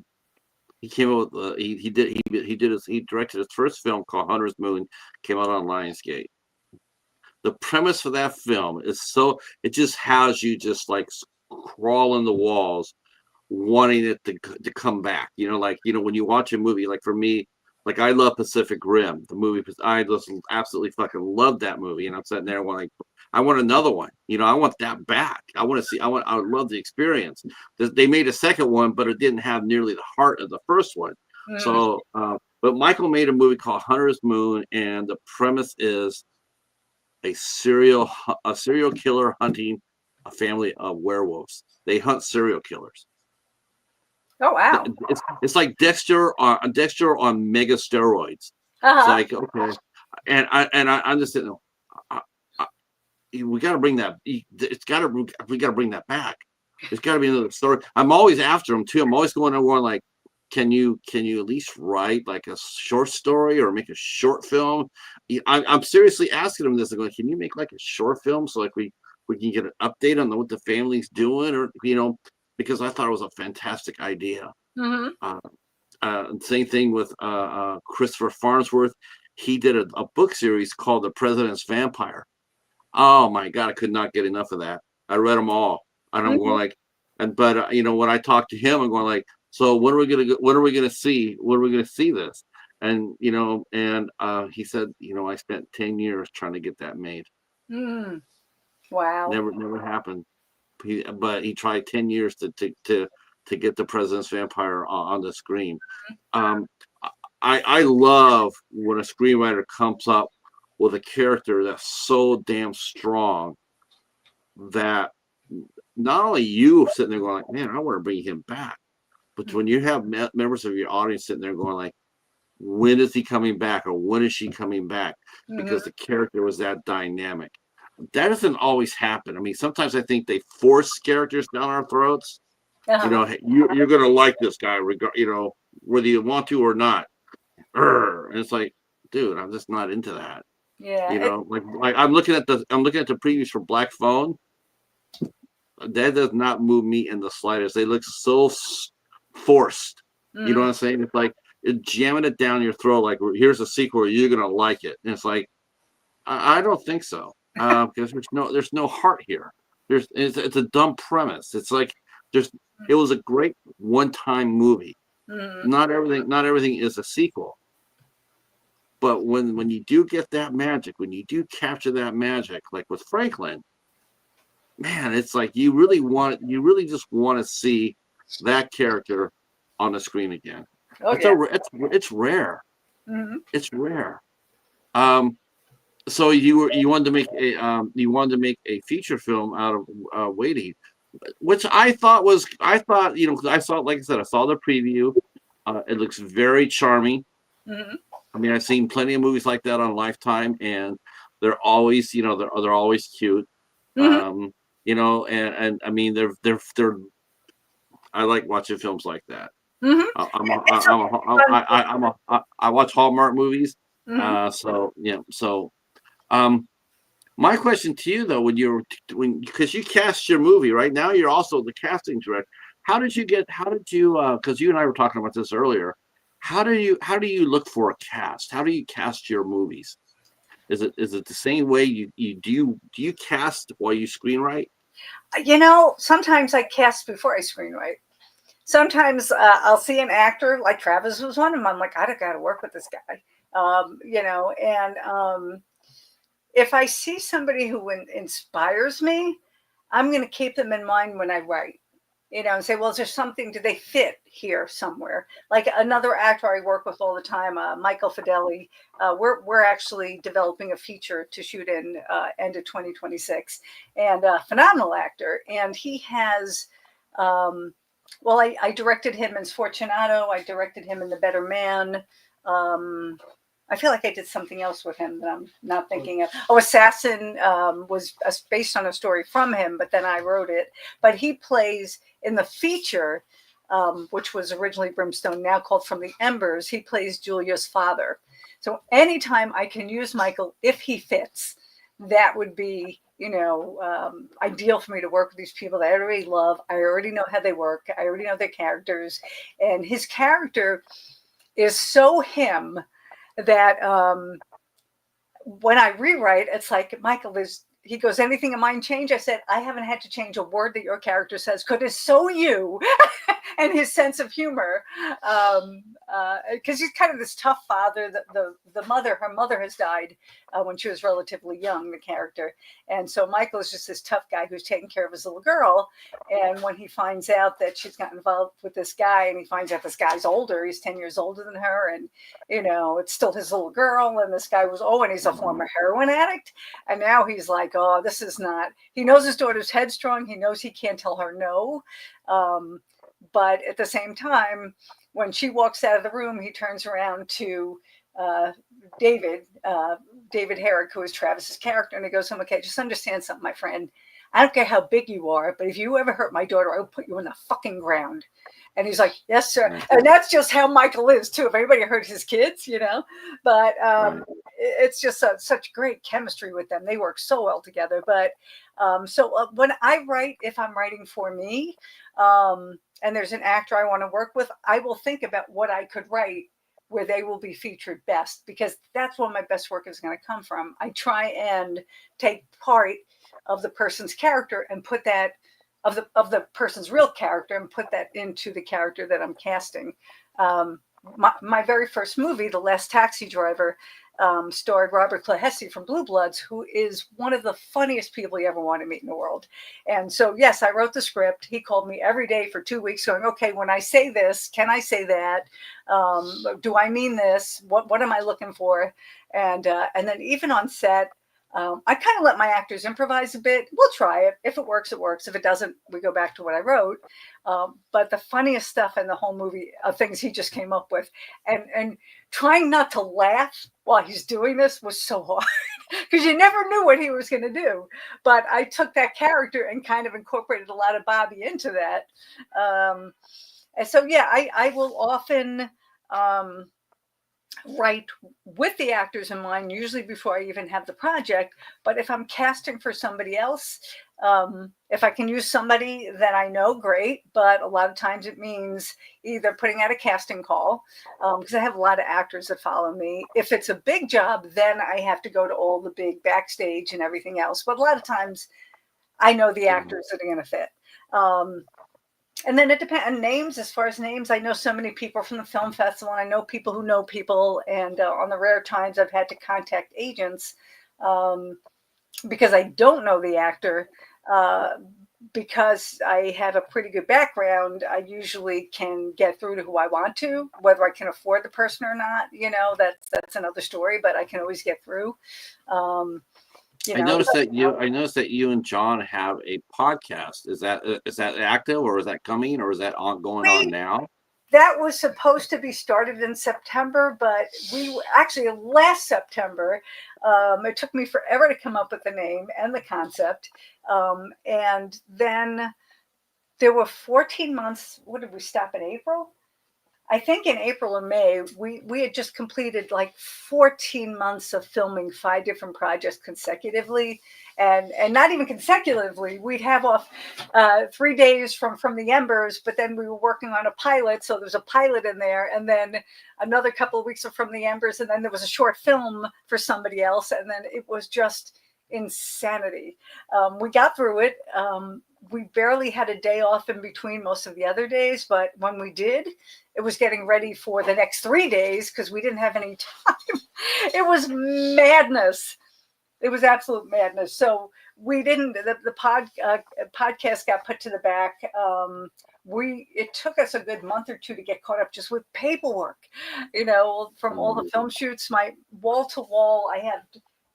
[SPEAKER 1] He came up with he directed his first film called Hunter's Moon, came out on Lionsgate. The premise for that film is it just has you just like crawling the walls, wanting it to come back. Like when you watch a movie, like for me, like I love Pacific Rim, the movie. I just absolutely fucking love that movie, and I'm sitting there like, I want another one. I want that back. I want to see. I would love the experience. They made a second one, but it didn't have nearly the heart of the first one.
[SPEAKER 2] Mm.
[SPEAKER 1] So, but Michael made a movie called Hunter's Moon, and the premise is a serial killer hunting a family of werewolves. They hunt serial killers.
[SPEAKER 2] Oh wow!
[SPEAKER 1] It's like Dexter on mega steroids.
[SPEAKER 2] Uh-huh.
[SPEAKER 1] It's like, okay, and I'm just sitting there. We got to bring that. We got to bring that back. There's got to be another story. I'm always after him too. I'm always going like, can you at least write like a short story or make a short film? I'm seriously asking him this. I'm going, can you make like a short film so like we can get an update on what the family's doing, or because I thought it was a fantastic idea. Mm-hmm. Same thing with Christopher Farnsworth. He did a book series called The President's Vampire. Oh my God, I could not get enough of that. I read them all, and I'm going like, but when I talk to him, I'm going like, so when are we gonna see this? And he said, I spent 10 years trying to get that made.
[SPEAKER 2] Mm. Wow.
[SPEAKER 1] Never happened. But he tried 10 years to get The President's Vampire on the screen. I love when a screenwriter comes up with a character that's so damn strong that not only you sitting there going like, man, I want to bring him back, but when you have members of your audience sitting there going like, when is he coming back, or when is she coming back? Because the character was that dynamic. That doesn't always happen. I mean, sometimes I think they force characters down our throats.
[SPEAKER 2] Uh-huh.
[SPEAKER 1] You're gonna like this guy, whether you want to or not. And it's like, dude, I'm just not into that.
[SPEAKER 2] Yeah.
[SPEAKER 1] Like I'm looking at the previews for Black Phone. That does not move me in the slightest. They look so forced. You know what I'm saying? It's like jamming it down your throat. Like, here's a sequel, you're gonna like it. And it's like, I don't think so. Because there's no heart here. It's a dumb premise. It's like it was a great one-time movie. Mm-hmm. Not everything is a sequel. But when you do get that magic, when you do capture that magic, like with Franklin, man, it's like you really just want to see that character on the screen again. Oh, it's rare. Mm-hmm. It's rare. So you wanted to make a feature film out of Waiting, which I thought, because I saw, like I said, I saw the preview. It looks very charming. Mm-hmm. I mean, I've seen plenty of movies like that on Lifetime, and they're always, they're always cute. Mm-hmm. And I mean, they're I like watching films like that. Mm-hmm. I watch Hallmark movies. Mm-hmm. My question to you though, because you cast your movie right now, you're also the casting director. Because you and I were talking about this earlier. How do you look for a cast? How do you cast your movies? Is it the same way do you cast while you screenwrite?
[SPEAKER 2] Sometimes I cast before I screenwrite. Sometimes I'll see an actor, like Travis was one of them. I'm like, I got to work with this guy, if I see somebody who inspires me, I'm going to keep them in mind when I write, and say, well, is there something, do they fit here somewhere? Like another actor I work with all the time, Michael Fideli, we're actually developing a feature to shoot in end of 2026, and a phenomenal actor. And he has, I directed him in Sfortunato. I directed him in The Better Man. I feel like I did something else with him that I'm not thinking of. Oh, Assassin was based on a story from him, but then I wrote it. But he plays in the feature, which was originally Brimstone, now called From the Embers. He plays Julia's father. So anytime I can use Michael, if he fits, that would be ideal for me to work with these people that I already love. I already know how they work. I already know their characters, and his character is so him that when I rewrite, it's like, Michael, he goes, anything in mind change? I said, I haven't had to change a word that your character says because it's so you and his sense of humor. Because he's kind of this tough father. Her mother has died when she was relatively young, the character. And so Michael is just this tough guy who's taking care of his little girl. And when he finds out that she's got involved with this guy, and he finds out this guy's older, he's 10 years older than her. And, it's still his little girl. And this guy and he's a former heroin addict. And now he's like, oh, this is not, he knows his daughter's headstrong. He knows he can't tell her no. But at the same time, when she walks out of the room, he turns around to David Herrick, who is Travis's character, and he goes, okay, just understand something, my friend. I don't care how big you are, but if you ever hurt my daughter, I will put you in the fucking ground. And he's like, yes, sir. Right. And that's just how Michael is, too. If anybody hurt his kids, But right. It's just such great chemistry with them. They work so well together. But when I write, if I'm writing for me, and there's an actor I want to work with, I will think about what I could write where they will be featured best, because that's where my best work is going to come from. I try and take part of the person's character and put that of the person's real character and put that into the character that I'm casting. My very first movie, The Last Taxi Driver, starred Robert Clahessy from Blue Bloods, who is one of the funniest people you ever want to meet in the world. And so, yes, I wrote the script. He called me every day for 2 weeks going, okay, when I say this, can I say that? Do I mean this? What am I looking for? And then even on set, I kind of let my actors improvise a bit. We'll try it. If it works, it works. If it doesn't, we go back to what I wrote. But the funniest stuff in the whole movie are things he just came up with. And trying not to laugh while he's doing this was so hard because you never knew what he was going to do. But I took that character and kind of incorporated a lot of Bobby into that. And so, yeah, I will often write with the actors in mind, usually before I even have the project. But if I'm casting for somebody else, if I can use somebody that I know, great. But a lot of times it means either putting out a casting call, because I have a lot of actors that follow me. If it's a big job, then I have to go to all the big backstage and everything else. But a lot of times I know the actors that are going to fit. And then it depends on names. As far as names, I know so many people from the film festival, and I know people who know people. And on the rare times I've had to contact agents because I don't know the actor, because I have a pretty good background, I usually can get through to who I want to. Whether I can afford the person or not, that's another story, but I can always get through.
[SPEAKER 1] I noticed that you and John have a podcast. Is that active, or is that coming, or is that going on now?
[SPEAKER 2] That was supposed to be started in September, but actually last September, it took me forever to come up with the name and the concept. And then there were 14 months. What did we stop in April? I think in April or May, we had just completed like 14 months of filming 5 different projects consecutively, and not even consecutively. We'd have off 3 days from the Embers, but then we were working on a pilot, so there was a pilot in there, and then another couple of weeks of From the Embers, and then there was a short film for somebody else, and then it was just insanity. We got through it. We barely had a day off in between most of the other days, but when we did, it was getting ready for the next 3 days because we didn't have any time. It was madness. It was absolute madness. So we didn't, the podcast got put to the back. It took us a good month or 2 to get caught up just with paperwork, from all the film shoots. My wall to wall, I had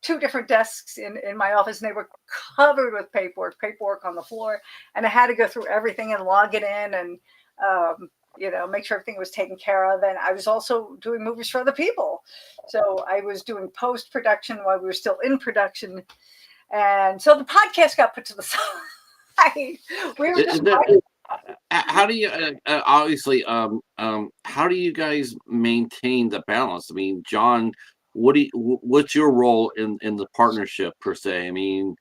[SPEAKER 2] 2 different desks in my office, and they were covered with paperwork on the floor. And I had to go through everything and log it in and, make sure everything was taken care of. And I was also doing movies for other people. So I was doing post-production while we were still in production. And so the podcast got put to the side. We were just
[SPEAKER 1] how do you obviously how do you guys maintain the balance? I mean, John, what's your role in the partnership per se? I mean,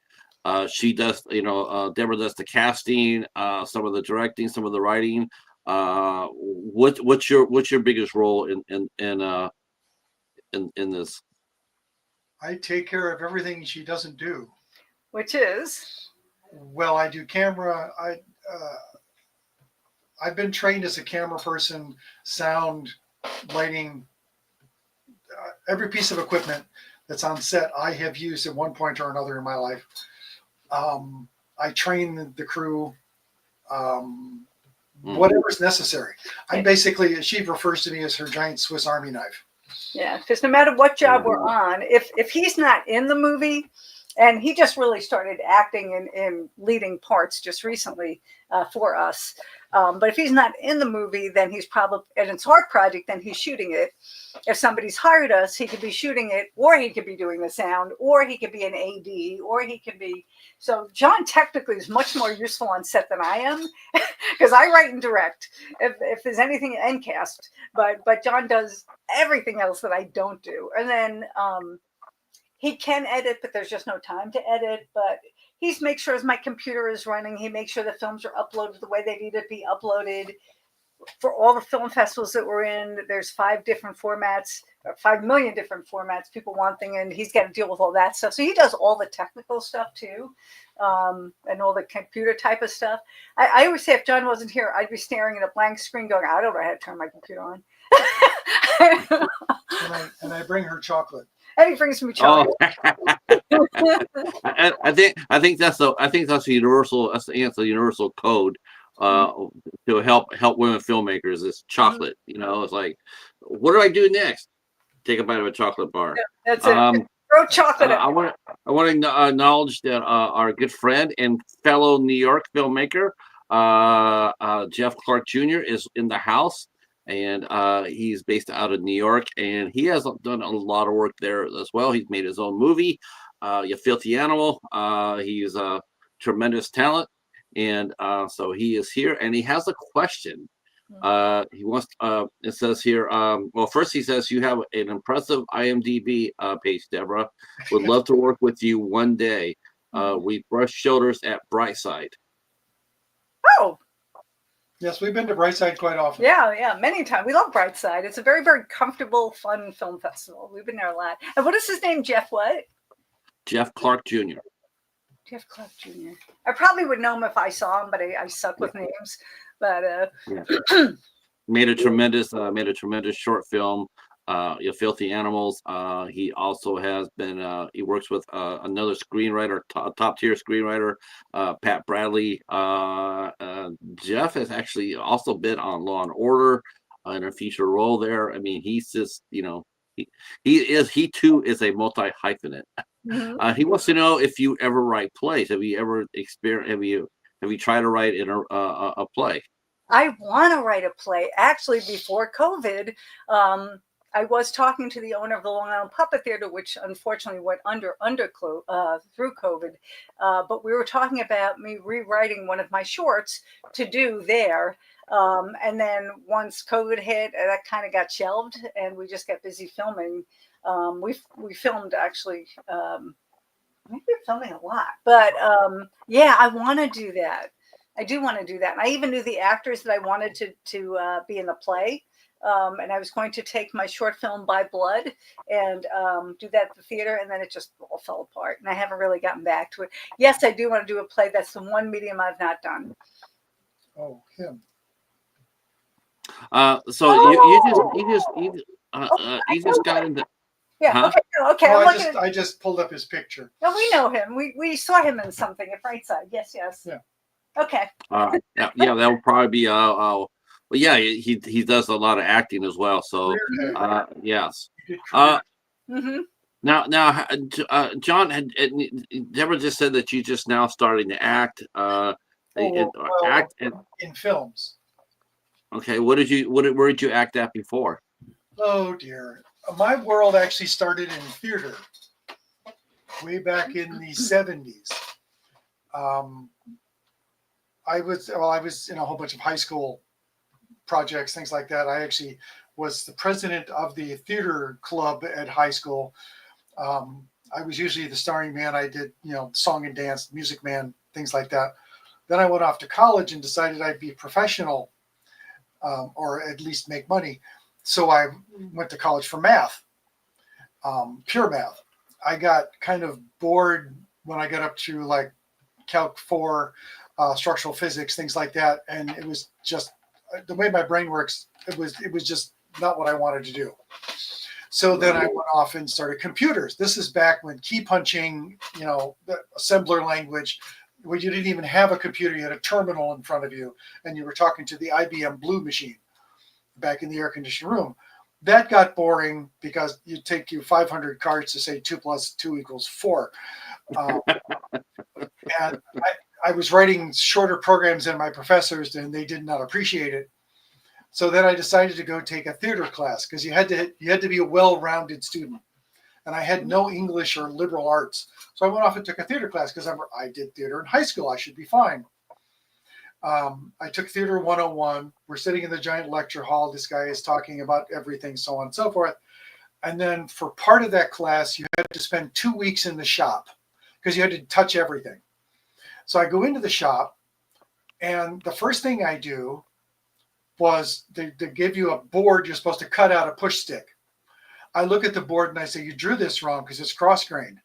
[SPEAKER 1] She does, Deborah does the casting, some of the directing, some of the writing. What's your biggest role in this?
[SPEAKER 3] I take care of everything she doesn't do.
[SPEAKER 2] Which is?
[SPEAKER 3] Well, I do camera. I've been trained as a camera person, sound, lighting, every piece of equipment that's on set I have used at one point or another in my life. I train the crew, whatever's necessary. I'm basically, she refers to me as her giant Swiss Army knife.
[SPEAKER 2] Yeah, because no matter what job we're on, if he's not in the movie, and he just really started acting in leading parts just recently for us. But if he's not in the movie, then he's probably, and it's our project, then he's shooting it. If somebody's hired us, he could be shooting it, or he could be doing the sound, or he could be an AD, or he could be. So John technically is much more useful on set than I am, because I write and direct if there's anything in cast. But John does everything else that I don't do. And then he can edit, but there's just no time to edit. But he makes sure my computer is running. He makes sure the films are uploaded the way they need to be uploaded. For all the film festivals that we're in, there's 5 different formats, or 5 million different formats people want things, and he's got to deal with all that stuff. So he does all the technical stuff too, and all the computer type of stuff. I always say if John wasn't here, I'd be staring at a blank screen going, I don't know how to turn my computer on.
[SPEAKER 3] and I bring her chocolate.
[SPEAKER 2] And he brings me chocolate.
[SPEAKER 1] I think that's the universal. That's the universal code to help women filmmakers. Is chocolate. It's like, what do I do next? Take a bite of a chocolate bar.
[SPEAKER 2] Yeah, that's it. Throw chocolate.
[SPEAKER 1] I want to acknowledge that our good friend and fellow New York filmmaker Jeff Clark Jr. is in the house. And he's based out of New York, and he has done a lot of work there as well. He's made his own movie, You Filthy Animal. He's a tremendous talent, and so he is here, and he has a question. He wants. It says here. Well, first he says you have an impressive IMDb page, Deborah. Would love to work with you one day. We brush shoulders at Brightside.
[SPEAKER 2] Oh.
[SPEAKER 3] Yes, we've been to Brightside quite often.
[SPEAKER 2] Yeah, many times. We love Brightside. It's a very, very comfortable, fun film festival. We've been there a lot. And what is his name? Jeff what?
[SPEAKER 1] Jeff Clark Jr.
[SPEAKER 2] Jeff Clark Jr. I probably would know him if I saw him, but I suck with names. But
[SPEAKER 1] made a tremendous short film, You Filthy Animals. He also has been he works with another screenwriter, top tier screenwriter, Pat Bradley. Jeff has actually also been on Law and Order in a feature role there. I mean, he's just he too is a multi hyphenate. Mm-hmm. He wants to know if you ever write plays. Have you ever experienced? Have you tried to write in a play?
[SPEAKER 2] I want to write a play. Actually, before COVID, I was talking to the owner of the Long Island Puppet Theater, which unfortunately went through COVID. But we were talking about me rewriting one of my shorts to do there. And then once COVID hit, that kind of got shelved, and we just got busy filming. We filmed actually. Maybe we're filming a lot, but yeah, I want to do that. I do want to do that. And I even knew the actors that I wanted to be in the play. And I was going to take my short film By Blood and do that at the theater, and then it just all fell apart, and I haven't really gotten back to it. Yes, I do want to do a play. That's the one medium I've not done.
[SPEAKER 3] Oh, him.
[SPEAKER 1] So you just got into.
[SPEAKER 2] Yeah. Huh? Okay.
[SPEAKER 3] Well, I just pulled up his picture.
[SPEAKER 2] No, we know him. We saw him in something at Brightside. Yes.
[SPEAKER 3] Yeah.
[SPEAKER 2] Okay.
[SPEAKER 1] Yeah, that will probably be well, yeah, he does a lot of acting as well. So yes.
[SPEAKER 2] Mm-hmm.
[SPEAKER 1] Now, John, Deborah just said that you just now starting to act. Act
[SPEAKER 3] in films.
[SPEAKER 1] Okay, where did you act at before?
[SPEAKER 3] Oh dear, my world actually started in theater way back in the 70s. I was in a whole bunch of high school projects, things like that. I actually was the president of the theater club at high school. I was usually the starring man. I did, song and dance, music man, things like that. Then I went off to college and decided I'd be a professional, or at least make money. So I went to college for math, pure math. I got kind of bored when I got up to like Calc 4, structural physics, things like that. And it was just the way my brain works. It was just not what I wanted to do. So then I went off and started computers. This is back when key punching, the assembler language, where you didn't even have a computer. You had a terminal in front of you, and you were talking to the IBM Blue machine back in the air-conditioned room. That got boring because it'd take you 500 cards to say 2 + 2 = 4. And I was writing shorter programs than my professors, and they did not appreciate it. So then I decided to go take a theater class because you had to be a well-rounded student. And I had no English or liberal arts. So I went off and took a theater class because I did theater in high school. I should be fine. I took Theater 101. We're sitting in the giant lecture hall. This guy is talking about everything, so on and so forth. And then for part of that class, you had to spend 2 weeks in the shop because you had to touch everything. So I go into the shop, and the first thing I do was they give you a board you're supposed to cut out a push stick. I look at the board and I say, you drew this wrong because it's cross-grained.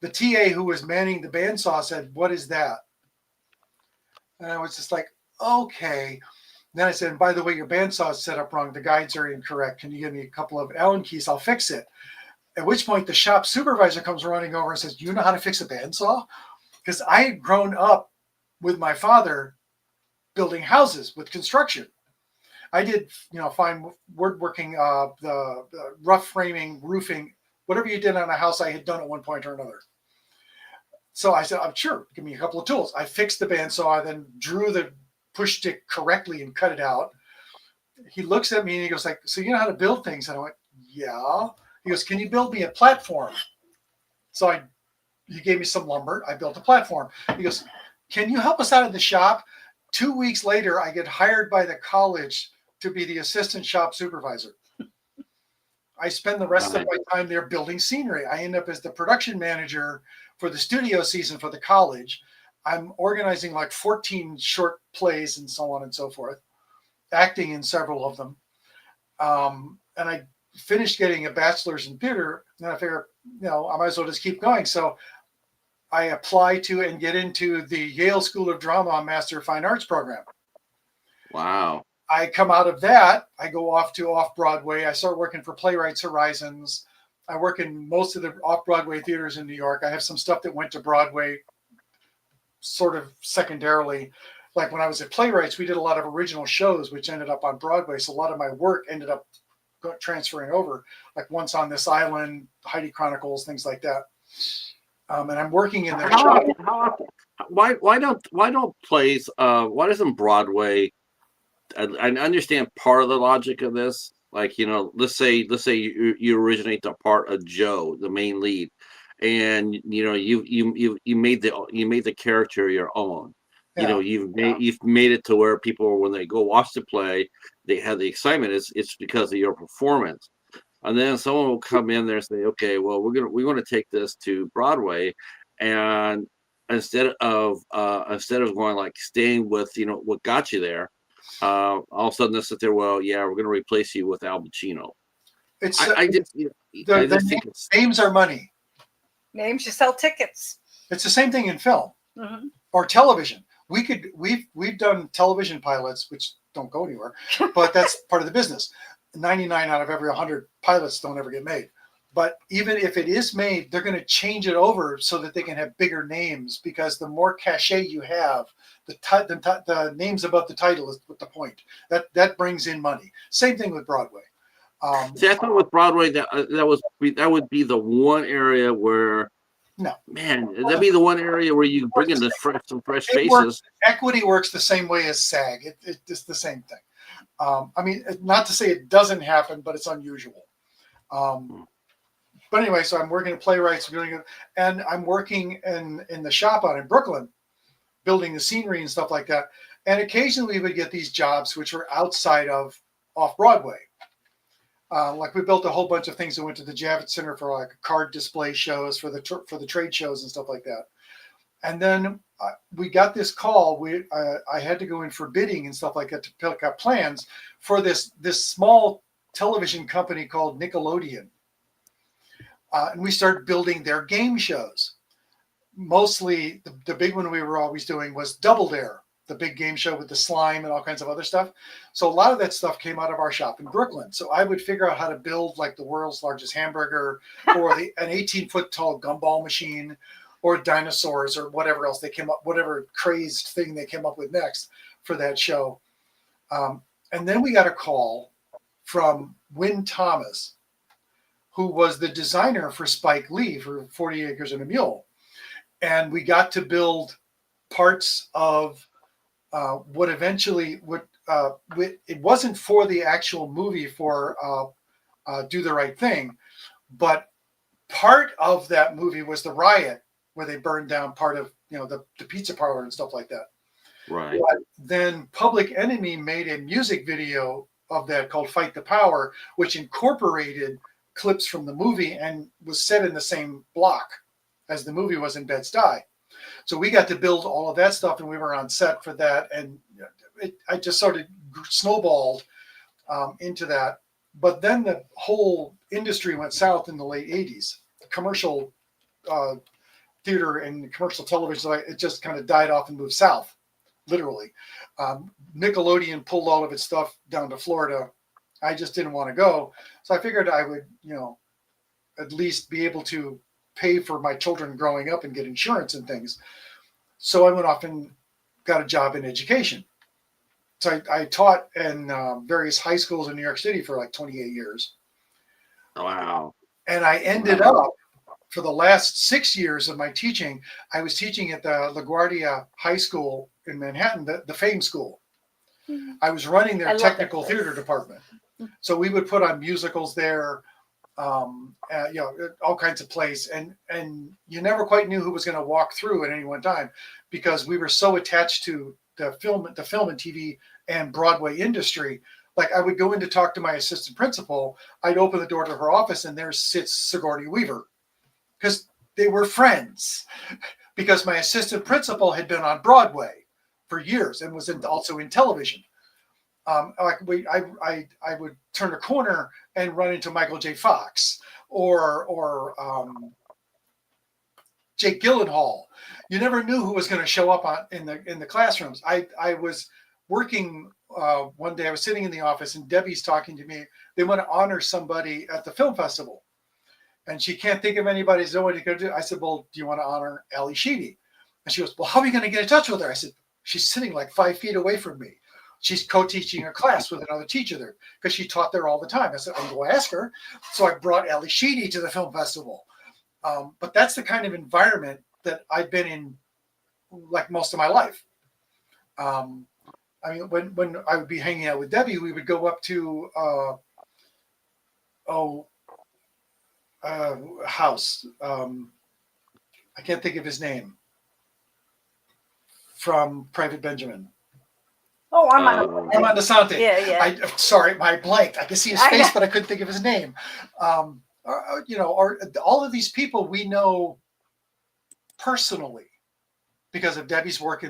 [SPEAKER 3] The TA who was manning the bandsaw said, what is that? And I was just like, okay. Then I said, and by the way, your bandsaw is set up wrong. The guides are incorrect. Can you give me a couple of Allen keys? I'll fix it. At which point the shop supervisor comes running over and says, do you know how to fix a bandsaw? Because I had grown up with my father building houses with construction. I did, fine woodworking, the rough framing, roofing, whatever you did on a house, I had done at one point or another. So I said, I'm sure, give me a couple of tools. I fixed the bandsaw, I then drew the push stick correctly and cut it out. He looks at me and he goes like, so you know how to build things? And I went, yeah. He goes, can you build me a platform? So he gave me some lumber. I built a platform. He goes, can you help us out in the shop? 2 weeks later, I get hired by the college to be the assistant shop supervisor. I spend the rest of my time there building scenery. I end up as the production manager for the studio season for the college. I'm organizing like 14 short plays and so on and so forth, acting in several of them. And I finished getting a bachelor's in theater, and I figured, I might as well just keep going. So I apply to and get into the Yale School of Drama Master of Fine Arts program.
[SPEAKER 1] Wow.
[SPEAKER 3] I come out of that. I go off to off-Broadway. I start working for Playwrights Horizons. I work in most of the off-Broadway theaters in New York. I have some stuff that went to Broadway sort of secondarily. Like when I was at Playwrights, we did a lot of original shows, which ended up on Broadway. So a lot of my work ended up transferring over, like Once on This Island, Heidi Chronicles, things like that. And I'm working in their shop.
[SPEAKER 1] Why don't plays? Why doesn't Broadway? I understand part of the logic of this. Like, let's say you originate the part of Joe, the main lead, and you made the character your own.
[SPEAKER 3] Yeah.
[SPEAKER 1] You've made it to where people, when they go watch the play, they have the excitement. It's because of your performance. And then someone will come in there and say, okay, well, we want to take this to Broadway, and instead of going like staying with what got you there, all of a sudden they sit there, well, yeah, we're going to replace you with Al Pacino.
[SPEAKER 3] It's
[SPEAKER 1] I just think
[SPEAKER 3] names are money.
[SPEAKER 2] Names, you sell tickets.
[SPEAKER 3] It's the same thing in film
[SPEAKER 2] Mm-hmm.
[SPEAKER 3] or television. We've done television pilots, which don't go anywhere, but that's part of the business. 99 out of every 100 pilots don't ever get made. But even if it is made, they're going to change it over so that they can have bigger names, because the more cachet you have, the names above the title is the point. That brings in money. Same thing with Broadway.
[SPEAKER 1] See, I thought with Broadway that would be the one area where,
[SPEAKER 3] no,
[SPEAKER 1] man, that'd be the one area where you bring in some fresh faces.
[SPEAKER 3] Equity works the same way as SAG. It's the same thing. I mean, not to say it doesn't happen, but it's unusual. But anyway, so I'm working at Playwrights, and I'm working in the shop out in Brooklyn, building the scenery and stuff like that. And occasionally we would get these jobs which were outside of off-Broadway. Like we built a whole bunch of things that went to the Javits Center for like card display shows for the trade shows and stuff like that. And then we got this call. I had to go in for bidding and stuff like that to pick up plans for this small television company called Nickelodeon. And we started building their game shows. Mostly the big one we were always doing was Double Dare, the big game show with the slime and all kinds of other stuff. So a lot of that stuff came out of our shop in Brooklyn. So I would figure out how to build like the world's largest hamburger or an 18-foot tall gumball machine or dinosaurs or whatever else they came up, whatever crazed thing they came up with next for that show. And then we got a call from Wynn Thomas, who was the designer for Spike Lee for 40 Acres and a Mule. And we got to build parts of what eventually would, it wasn't for the actual movie for Do the Right Thing, but part of that movie was the riot where they burned down part of, the pizza parlor and stuff like that.
[SPEAKER 1] Right.
[SPEAKER 3] But then Public Enemy made a music video of that called Fight the Power, which incorporated clips from the movie and was set in the same block as the movie was in Bed-Stuy. So we got to build all of that stuff, and we were on set for that. And I just sort of snowballed into that. But then the whole industry went south in the late 80s. The commercial theater and commercial television, it just kind of died off and moved south, literally. Nickelodeon pulled all of its stuff down to Florida. I just didn't want to go. So I figured I would, at least be able to pay for my children growing up and get insurance and things. So I went off and got a job in education. So I taught in various high schools in New York City for like 28 years.
[SPEAKER 1] Wow.
[SPEAKER 3] And I ended up, for the last 6 years of my teaching, I was teaching at the LaGuardia High School in Manhattan, the Fame School. I was running their technical theater department. So we would put on musicals there, all kinds of plays, and you never quite knew who was going to walk through at any one time because we were so attached to the film and TV and Broadway industry. Like I would go in to talk to my assistant principal, I'd open the door to her office, and there sits Sigourney Weaver because they were friends. Because my assistant principal had been on Broadway for years and was also in television. I would turn a corner and run into Michael J. Fox or Jake Gyllenhaal. You never knew who was going to show up in the classrooms. I was working one day. I was sitting in the office and Debbie's talking to me. They want to honor somebody at the film festival, and she can't think of anybody. So what are you going to do? I said, "Well, do you want to honor Ali Sheedy?" And she goes, "Well, how are you going to get in touch with her?" I said, "She's sitting like 5 feet away from me. She's co-teaching a class with another teacher there because she taught there all the time." I said, "I'm going to ask her." So I brought Ali Sheedy to the film festival. But that's the kind of environment that I've been in like most of my life. When I would be hanging out with Debbie, we would go up to house. I can't think of his name. From Private Benjamin.
[SPEAKER 2] Oh, Armand
[SPEAKER 3] Assante.
[SPEAKER 2] Yeah.
[SPEAKER 3] Sorry, my blank. I could see his face, but I couldn't think of his name. Or all of these people we know personally because of Debbie's work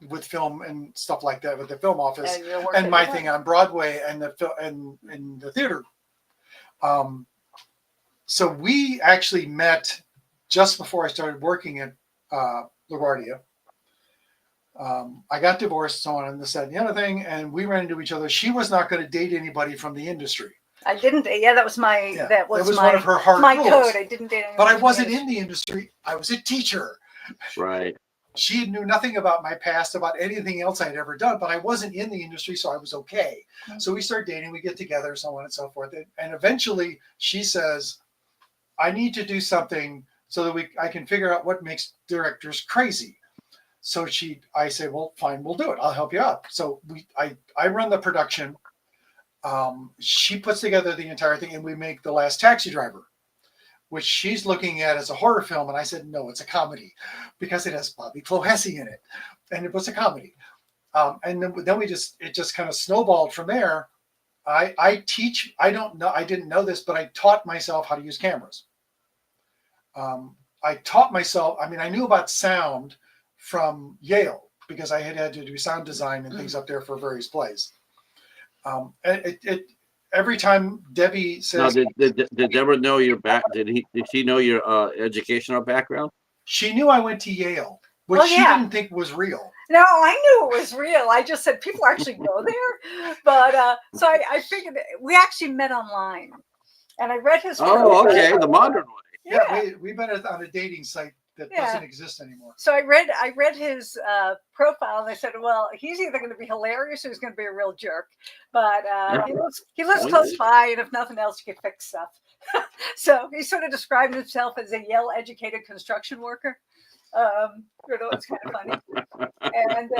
[SPEAKER 3] with film and stuff like that with the film office and my thing on Broadway and the theater. So we actually met just before I started working at LaGuardia. I got divorced, so on and this, that, and the other thing, and we ran into each other. She was not going to date anybody from the industry.
[SPEAKER 2] I didn't. Yeah, that was my.
[SPEAKER 3] Yeah,
[SPEAKER 2] that was
[SPEAKER 3] one of her hard
[SPEAKER 2] my
[SPEAKER 3] rules.
[SPEAKER 2] code. I didn't date anyone.
[SPEAKER 3] But I wasn't in the industry. I was a teacher.
[SPEAKER 1] Right.
[SPEAKER 3] She knew nothing about my past, about anything else I'd ever done. But I wasn't in the industry, so I was okay. Mm-hmm. So we start dating. We get together, so on and so forth. And eventually, she says, "I need to do something so that I can figure out what makes directors crazy." So I say, "Well, fine, we'll do it. I'll help you out." So I run the production. She puts together the entire thing, and we make The Last Taxi Driver, which she's looking at as a horror film. And I said, "No, it's a comedy because it has Bobby Clohessy in it, and it was a comedy." And then it just kind of snowballed from there. I teach. I don't know. I didn't know this, but I taught myself how to use cameras. I taught myself. I mean, I knew about sound from Yale because I had to do sound design and things up there for various plays. Every time Debbie
[SPEAKER 1] Now,
[SPEAKER 3] says,
[SPEAKER 1] did Deborah know your back? Did she know your educational background?
[SPEAKER 3] she knew I went to Yale, which she didn't think was real.
[SPEAKER 2] No, I knew it was real. I just said people actually go there. But so I figured we actually met online. And I read his
[SPEAKER 1] Oh, okay, the modern way.
[SPEAKER 3] Yeah, we met on a dating site that doesn't exist anymore.
[SPEAKER 2] So I read his profile and I said, well, he's either going to be hilarious or he's going to be a real jerk. But he lives close by, and if nothing else, he can fix stuff. So he sort of described himself as a Yale-educated construction worker. It's kind of funny. And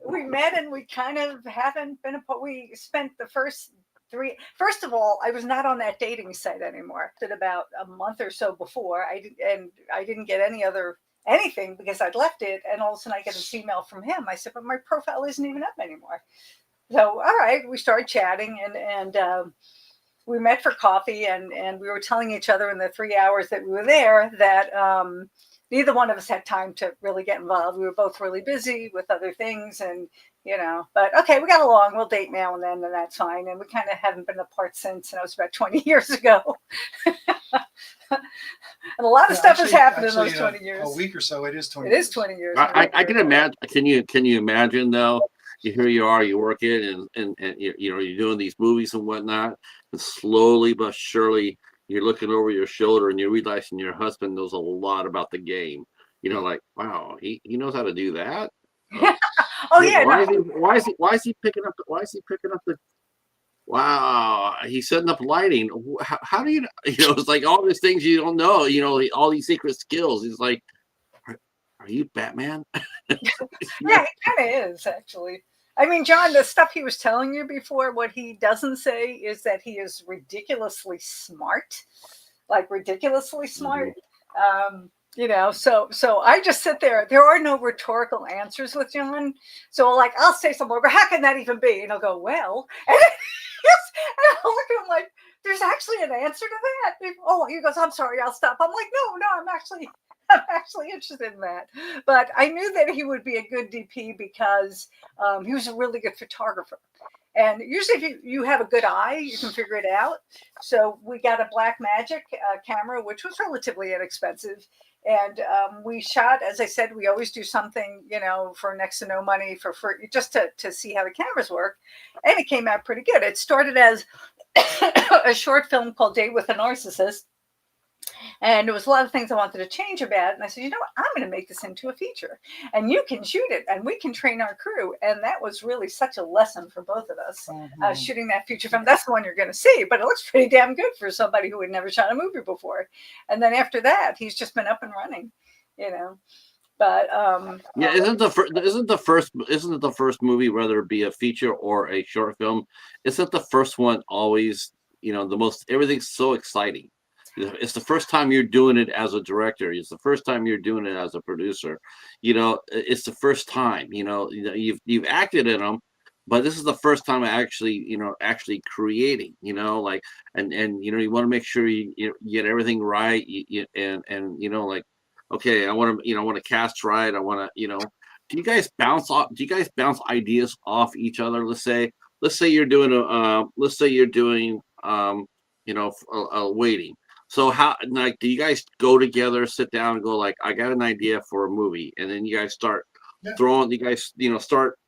[SPEAKER 2] we met, and we kind of haven't been we spent the first of all, I was not on that dating site anymore. Did about a month or so before. I didn't get anything because I'd left it, and all of a sudden I get an email from him. I said, but my profile isn't even up anymore. So all right, we started chatting, and we met for coffee, and we were telling each other in the 3 hours that we were there that neither one of us had time to really get involved. We were both really busy with other things, and but okay, we got along. We'll date now and then, and that's fine. And we kind of haven't been apart since, and it was about 20 years ago. And a lot of stuff has happened in those 20 years.
[SPEAKER 3] A week or so, it is 20
[SPEAKER 2] years. It is 20 years.
[SPEAKER 1] I can imagine. Can you imagine though? Here you are, you're working, and you're doing these movies and whatnot, and slowly but surely you're looking over your shoulder and you're realizing your husband knows a lot about the game. Like, wow, he knows how to do that.
[SPEAKER 2] Oh yeah.
[SPEAKER 1] Why is he picking up the? Wow, he's setting up lighting. How do you know? It's like all these things you don't know. All these secret skills. He's like, are you Batman?
[SPEAKER 2] Yeah, he kind of is actually. I mean, John, the stuff he was telling you before, what he doesn't say is that he is ridiculously smart, like ridiculously smart. So I just sit there. There are no rhetorical answers with John. So like, I'll say something, but how can that even be? And I'll go, well, and I'll look at him like, there's actually an answer to that. He goes, I'm sorry, I'll stop. I'm like, no, I'm actually interested in that. But I knew that he would be a good DP because he was a really good photographer. And usually if you have a good eye, you can figure it out. So we got a Blackmagic camera, which was relatively inexpensive. And we shot, as I said, we always do something, for next to no money for just to see how the cameras work. And it came out pretty good. It started as a short film called Date with a Narcissist. And there was a lot of things I wanted to change about it. And I said, I'm going to make this into a feature. And you can shoot it, and we can train our crew. And that was really such a lesson for both of us, shooting that feature film. That's the one you're going to see. But it looks pretty damn good for somebody who had never shot a movie before. And then after that, he's just been up and running, But
[SPEAKER 1] isn't the first movie, whether it be a feature or a short film, isn't the first one always, the most, everything's so exciting. It's the first time you're doing it as a director. It's the first time you're doing it as a producer. It's the first time. You've acted in them, but this is the first time actually creating. And you want to make sure you get everything right. Okay, I want to cast right. I want to Do you guys bounce ideas off each other? Let's say you're doing waiting. So how, like, do you guys go together, sit down and go like, I got an idea for a movie, and then you guys start throwing, start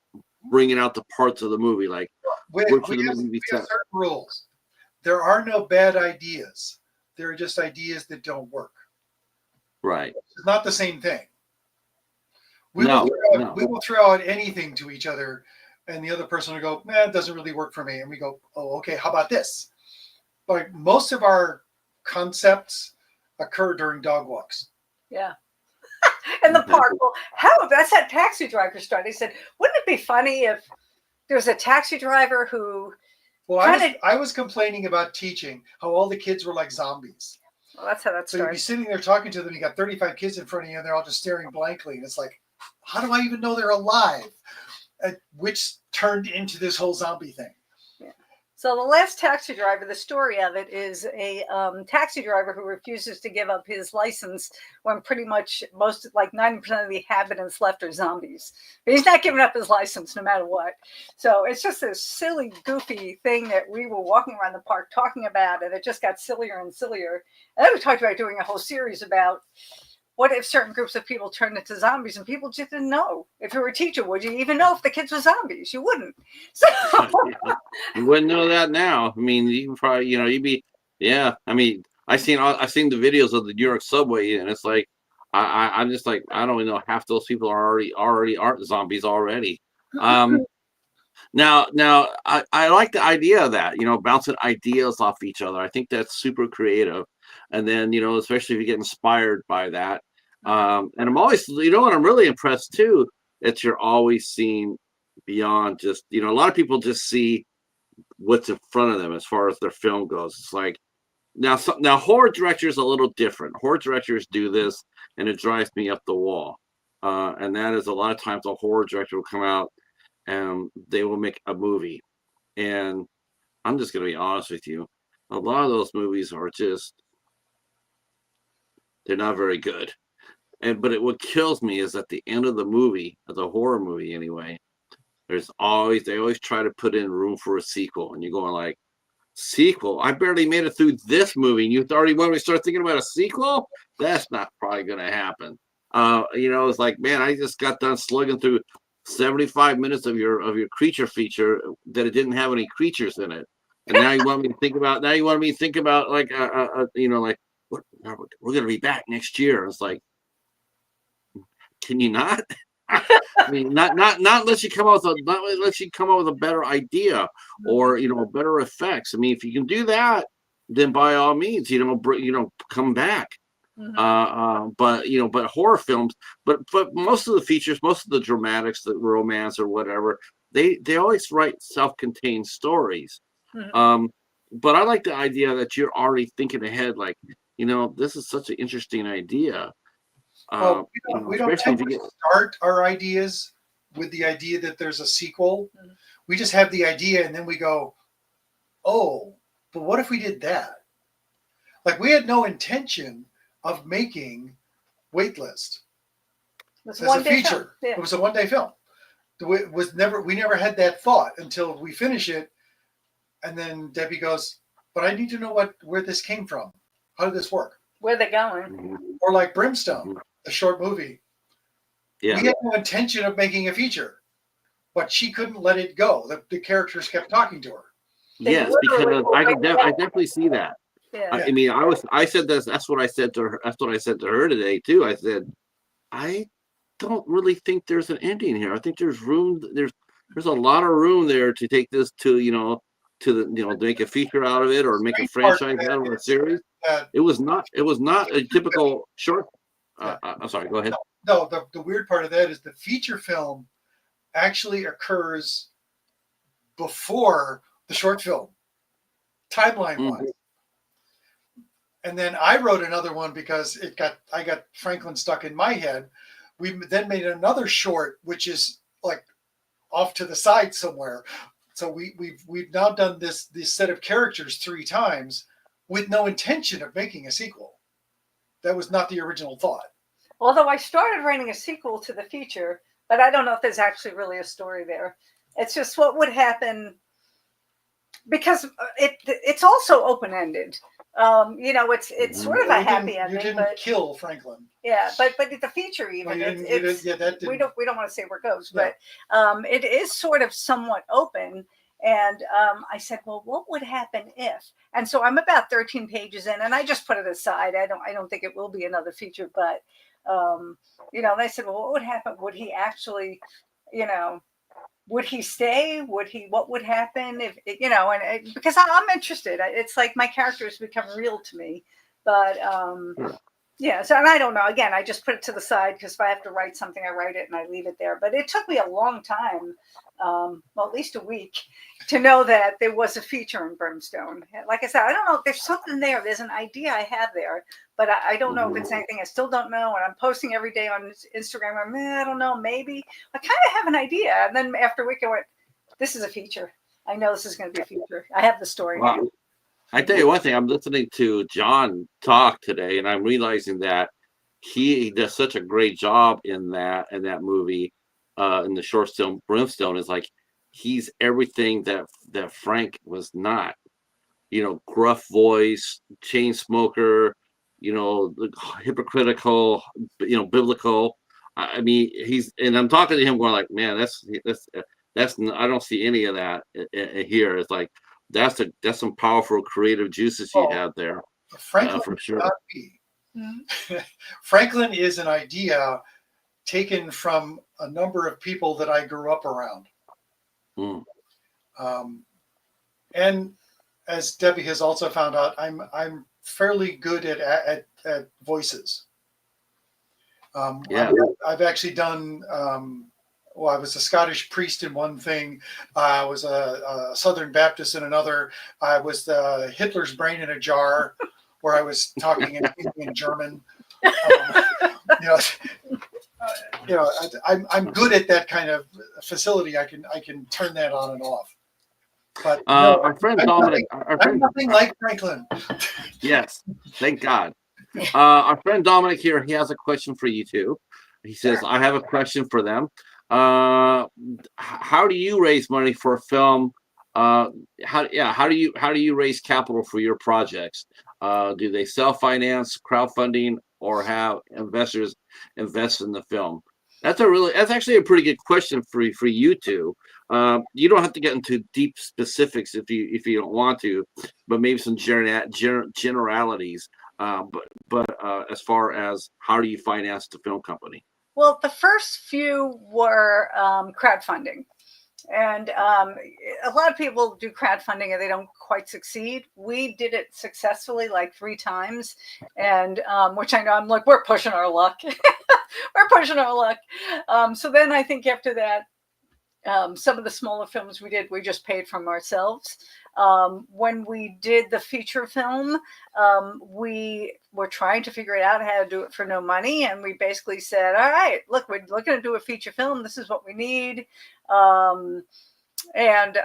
[SPEAKER 1] bringing out the parts of the movie, like
[SPEAKER 3] we have certain rules. There are no bad ideas. There are just ideas that don't work.
[SPEAKER 1] Right.
[SPEAKER 3] It's not the same thing. We will throw out anything to each other, and the other person will go, it doesn't really work for me. And we go, oh, okay, how about this? Like most of our concepts occur during dog walks.
[SPEAKER 2] Yeah. In the park. Well, that's that taxi driver story. They said, wouldn't it be funny if there was a taxi driver who...
[SPEAKER 3] Well, I was complaining about teaching, how all the kids were like zombies.
[SPEAKER 2] Well, that's how that started.
[SPEAKER 3] So you'd be sitting there talking to them, you got 35 kids in front of you, and they're all just staring blankly. And it's like, how do I even know they're alive? Which turned into this whole zombie thing.
[SPEAKER 2] So the last taxi driver, the story of it is a taxi driver who refuses to give up his license when pretty much most, like 90% of the inhabitants left are zombies. But he's not giving up his license no matter what. So it's just this silly, goofy thing that we were walking around the park talking about, and it just got sillier and sillier. And then we talked about doing a whole series about what if certain groups of people turned into zombies, and people just didn't know. If you were a teacher, would you even know if the kids were zombies? You wouldn't. So
[SPEAKER 1] You wouldn't know that now. I mean, you can probably, you'd be, yeah. I mean, I've seen the videos of the New York subway, and it's like, I'm just like, I don't even know, half those people are already aren't zombies already. Now, I like the idea of that, bouncing ideas off each other. I think that's super creative. And then, especially if you get inspired by that. And I'm always, what I'm really impressed too, that you're always seeing beyond just, a lot of people just see what's in front of them as far as their film goes. It's like, now horror directors are a little different. Horror directors do this, and it drives me up the wall. And that is, a lot of times a horror director will come out and they will make a movie. And I'm just going to be honest with you. A lot of those movies are just, they're not very good. But what kills me is at the end of the movie, of the horror movie anyway, they always try to put in room for a sequel. And you're going like, sequel? I barely made it through this movie, and you already want me to start thinking about a sequel? That's not probably going to happen. It's like, man, I just got done slugging through 75 minutes of your creature feature that it didn't have any creatures in it, and now you want me to think about like like, what, we're going to be back next year. It's like, can you not? I mean, not unless you come up with a better idea, or better effects. I mean, if you can do that, then by all means, come back. But horror films, but most of the features, most of the dramatics, the romance or whatever, they always write self-contained stories. But I like the idea that you're already thinking ahead, like, this is such an interesting idea.
[SPEAKER 3] Well, we don't tend to start our ideas with the idea that there's a sequel. We just have the idea, and then we go, oh, but what if we did that? Like, we had no intention of making Waitlist as a feature. Yeah. It was a one-day film. We never had that thought until we finish it, and then Debbie goes, but I need to know where this came from. How did this work?
[SPEAKER 2] Where they're going.
[SPEAKER 3] Or like Brimstone, the short movie.
[SPEAKER 1] Yeah.
[SPEAKER 3] We had no intention of making a feature, but she couldn't let it go. The characters kept talking to her.
[SPEAKER 1] Yes, because I definitely see that.
[SPEAKER 2] Yeah.
[SPEAKER 1] I mean, I said this. That's what I said to her. That's what I said to her today too. I said, I don't really think there's an ending here. I think there's room. There's a lot of room there to take this to to make a feature out of it, or make a franchise out of a series. It was not a typical short. I'm sorry. Go ahead.
[SPEAKER 3] No, the weird part of that is the feature film actually occurs before the short film, timeline-wise. And then I wrote another one because I got Franklin stuck in my head. We then made another short, which is like off to the side somewhere. So we've now done this set of characters 3 times with no intention of making a sequel. That was not the original thought.
[SPEAKER 2] Although I started writing a sequel to the feature, but I don't know if there's actually really a story there. It's just what would happen, because it's also open-ended. It's sort of a happy ending.
[SPEAKER 3] You didn't kill Franklin.
[SPEAKER 2] Yeah, but the feature even, we don't want to say where it goes, but it is sort of somewhat open. And I said, well, what would happen if? And so I'm about 13 pages in, and I just put it aside. I don't think it will be another feature, but and I said, well, what would happen? Would he actually, would he stay? What would happen if, because I'm interested. It's like my characters become real to me, but yeah. So, and I don't know, again, I just put it to the side, because if I have to write something, I write it and I leave it there. But it took me a long time, well, at least a week, to know that there was a feature in Brimstone. Like I said, I don't know if there's something there. There's an idea I have there, but I don't know if it's anything. I still don't know. And I'm posting every day on Instagram. I don't know, maybe. I kind of have an idea. And then after a week, I went, this is a feature. I know this is going to be a feature. I have the story now.
[SPEAKER 1] Wow. I tell you one thing, I'm listening to John talk today, and I'm realizing that he does such a great job in that movie, in the short film Brimstone. Is like he's everything that Frank was not. You know, gruff voice, chain smoker, you know, hypocritical, you know, biblical. I mean, and I'm talking to him going like, man, that's I don't see any of that here. It's like that's some powerful creative juices you have there,
[SPEAKER 3] Franklin
[SPEAKER 1] for sure.
[SPEAKER 3] cannot be. Franklin is an idea taken from a number of people that I grew up around. And as Debbie has also found out, I'm fairly good at voices. I've actually done. Well, I was a Scottish priest in one thing. I was a Southern Baptist in another. I was the Hitler's brain in a jar, where I was talking in German. I'm good at that kind of facility. I can turn that on and off. But
[SPEAKER 1] our friend Dominic,
[SPEAKER 3] I'm nothing like Franklin.
[SPEAKER 1] Yes, thank God. Our friend Dominic here, he has a question for you too. He says, "I have a question for them. How do you raise money for a film? How do you raise capital for your projects? Do they self-finance, crowdfunding, or have investors invest in the film?" That's actually a pretty good question for you two. You don't have to get into deep specifics if you don't want to, but maybe some generalities. But as far as how do you finance the film company?
[SPEAKER 2] Well, the first few were crowdfunding. And a lot of people do crowdfunding and they don't quite succeed. We did it successfully like 3 times. And which I know I'm like, we're pushing our luck. We're pushing our luck. So then I think after that, some of the smaller films we did, we just paid from ourselves. When we did the feature film, we were trying to figure out how to do it for no money. And we basically said, all right, look, we're looking to do a feature film. This is what we need. And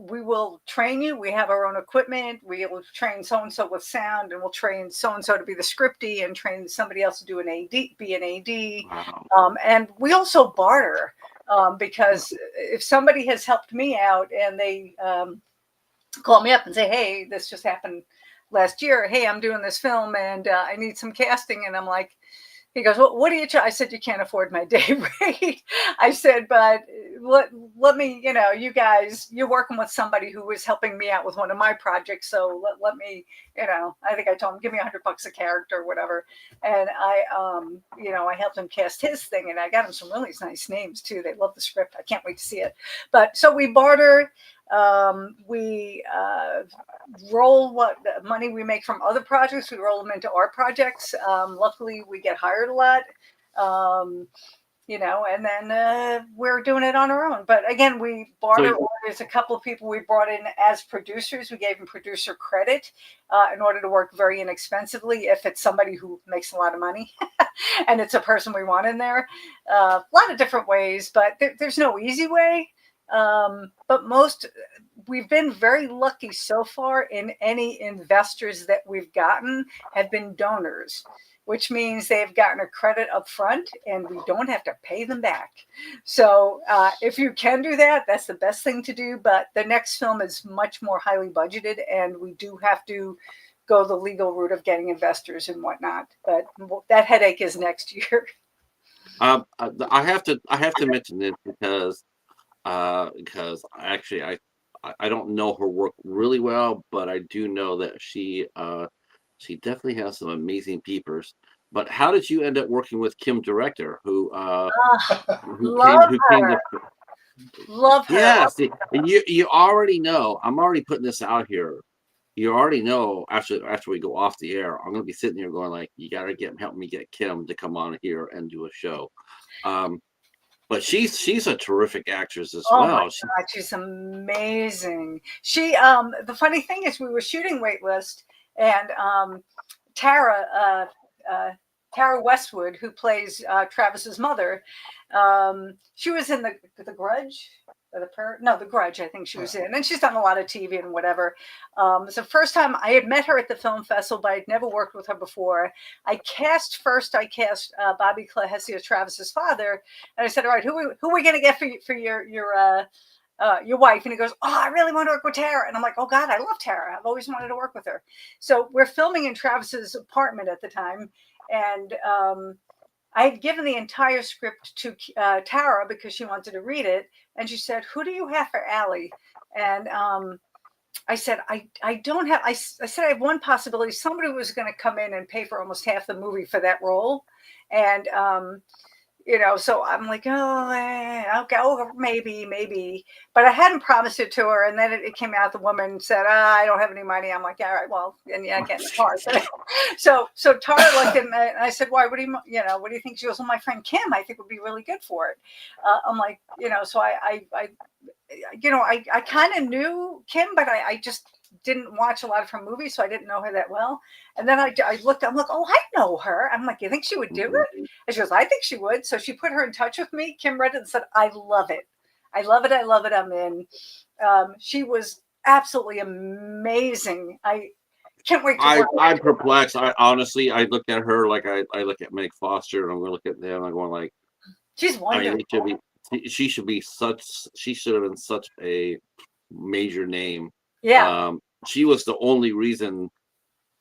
[SPEAKER 2] we will train you. We have our own equipment. We will train so-and-so with sound, and we'll train so-and-so to be the scriptie and train somebody else to do be an AD.
[SPEAKER 1] Wow.
[SPEAKER 2] And we also barter. Because if somebody has helped me out and they call me up and say, hey, this just happened last year. Hey, I'm doing this film and I need some casting. And I'm like, he goes, well, what do you I said, you can't afford my day rate. I said, but let me, you guys, you're working with somebody who is helping me out with one of my projects. So let me, I think I told him, give me $100 a character or whatever. And I helped him cast his thing, and I got him some really nice names too. They love the script. I can't wait to see it. But so we barter. We roll what money we make from other projects. We roll them into our projects. Luckily, we get hired a lot. And then we're doing it on our own. But again, we barter. There's a couple of people we brought in as producers. We gave them producer credit in order to work very inexpensively if it's somebody who makes a lot of money and it's a person we want in there. A lot of different ways, but there's no easy way. But we've been very lucky so far in any investors that we've gotten have been donors, which means they've gotten a credit up front and we don't have to pay them back. So if you can do that, that's the best thing to do. But the next film is much more highly budgeted and we do have to go the legal route of getting investors and whatnot. But that headache is next year.
[SPEAKER 1] I have to mention this because actually I don't know her work really well, but I do know that she definitely has some amazing peepers. But how did you end up working with Kim Director, who
[SPEAKER 2] Love her. Love her.
[SPEAKER 1] Yeah, see, you already know. I'm already putting this out here. You already know after we go off the air, I'm gonna be sitting here going like, you gotta help me get Kim to come on here and do a show. But she's a terrific actress as well.
[SPEAKER 2] My God, she's amazing. She the funny thing is we were shooting Waitlist and Tara Westwood, who plays Travis's mother, she was in the Grudge. The Grudge, I think she was in, and she's done a lot of TV and whatever. It was the first time I had met her at the film festival, but I'd never worked with her before. I cast Bobby Clahesia, Travis's father, and I said, all right, who are we gonna get for your wife? And he goes, oh, I really want to work with Tara. And I'm like, oh God, I love Tara. I've always wanted to work with her. So we're filming in Travis's apartment at the time, and I had given the entire script to Tara because she wanted to read it. And she said, who do you have for Allie? And I said, I don't have, I said, I have one possibility. Somebody was going to come in and pay for almost half the movie for that role. And, so I'm like, okay, maybe. But I hadn't promised it to her. And then it came out, the woman said, I don't have any money. I'm like, all right, well, and I get in the car. So Tara looked at me and I said, why, what do you think? She goes, well, my friend Kim, I think would be really good for it. I'm like, so I kind of knew Kim, but I just didn't watch a lot of her movies, so I didn't know her that well. And then I looked, I'm like, oh, I know her. I'm like, you think she would do it? And she goes, I think she would. So she put her in touch with me. Kim read it and said, I love it. I'm in. She was absolutely amazing. I can't wait to work.
[SPEAKER 1] I'm perplexed. I honestly, I look at her like I look at Meg Foster, and I'm going to look at them. I'm going like,
[SPEAKER 2] she's wonderful.
[SPEAKER 1] She should have been such a major name.
[SPEAKER 2] Yeah.
[SPEAKER 1] She's the only reason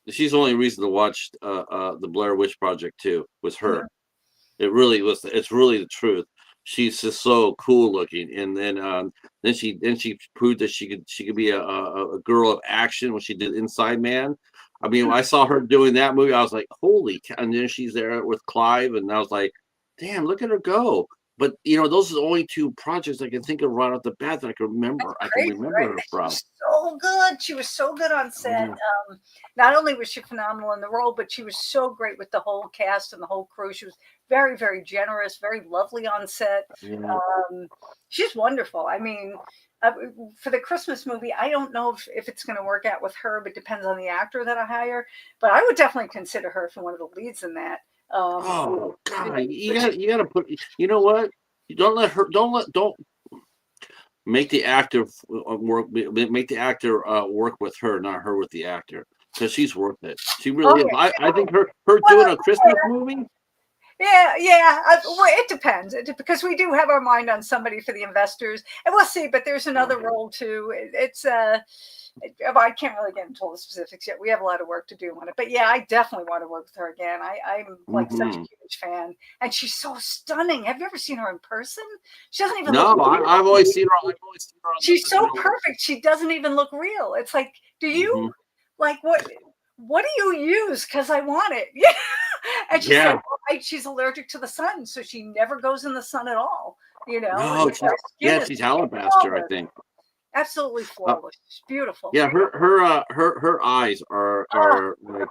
[SPEAKER 1] to watch the Blair Witch Project too, was her. Mm-hmm. It really was. It's really the truth. She's just so cool looking, and then she proved that she could be a girl of action when she did Inside Man. I mean, when I saw her doing that movie, I was like, holy cow. And then she's there with Clive, and I was like, damn, look at her go. But those are the only two projects I can think of right off the bat that I can remember. Her from.
[SPEAKER 2] So good. She was so good on set. Not only was she phenomenal in the role, but she was so great with the whole cast and the whole crew. She was very, very generous, very lovely on set. Yeah. She's wonderful. I mean, for the Christmas movie, I don't know if it's going to work out with her, but depends on the actor that I hire. But I would definitely consider her for one of the leads in that.
[SPEAKER 1] Oh God! You gotta put. You know what? Don't make the actor work. Make the actor work with her, not her with the actor, because she's worth it. She really is. I think her doing a Christmas movie.
[SPEAKER 2] Yeah. It depends, because we do have our mind on somebody for the investors, and we'll see. But there's another role too. I can't really get into all the specifics yet. We have a lot of work to do on it. But yeah, I definitely want to work with her again. I'm like such a huge fan. And she's so stunning. Have you ever seen her in person? She doesn't even look real.
[SPEAKER 1] I've always seen her.
[SPEAKER 2] She's so perfect. She doesn't even look real. It's like, do you like what do you use? Because I want it. Yeah. And she's like, she's allergic to the sun, so she never goes in the sun at all.
[SPEAKER 1] No, she's alabaster, I think.
[SPEAKER 2] Absolutely flawless. It's beautiful.
[SPEAKER 1] Yeah, her eyes are like,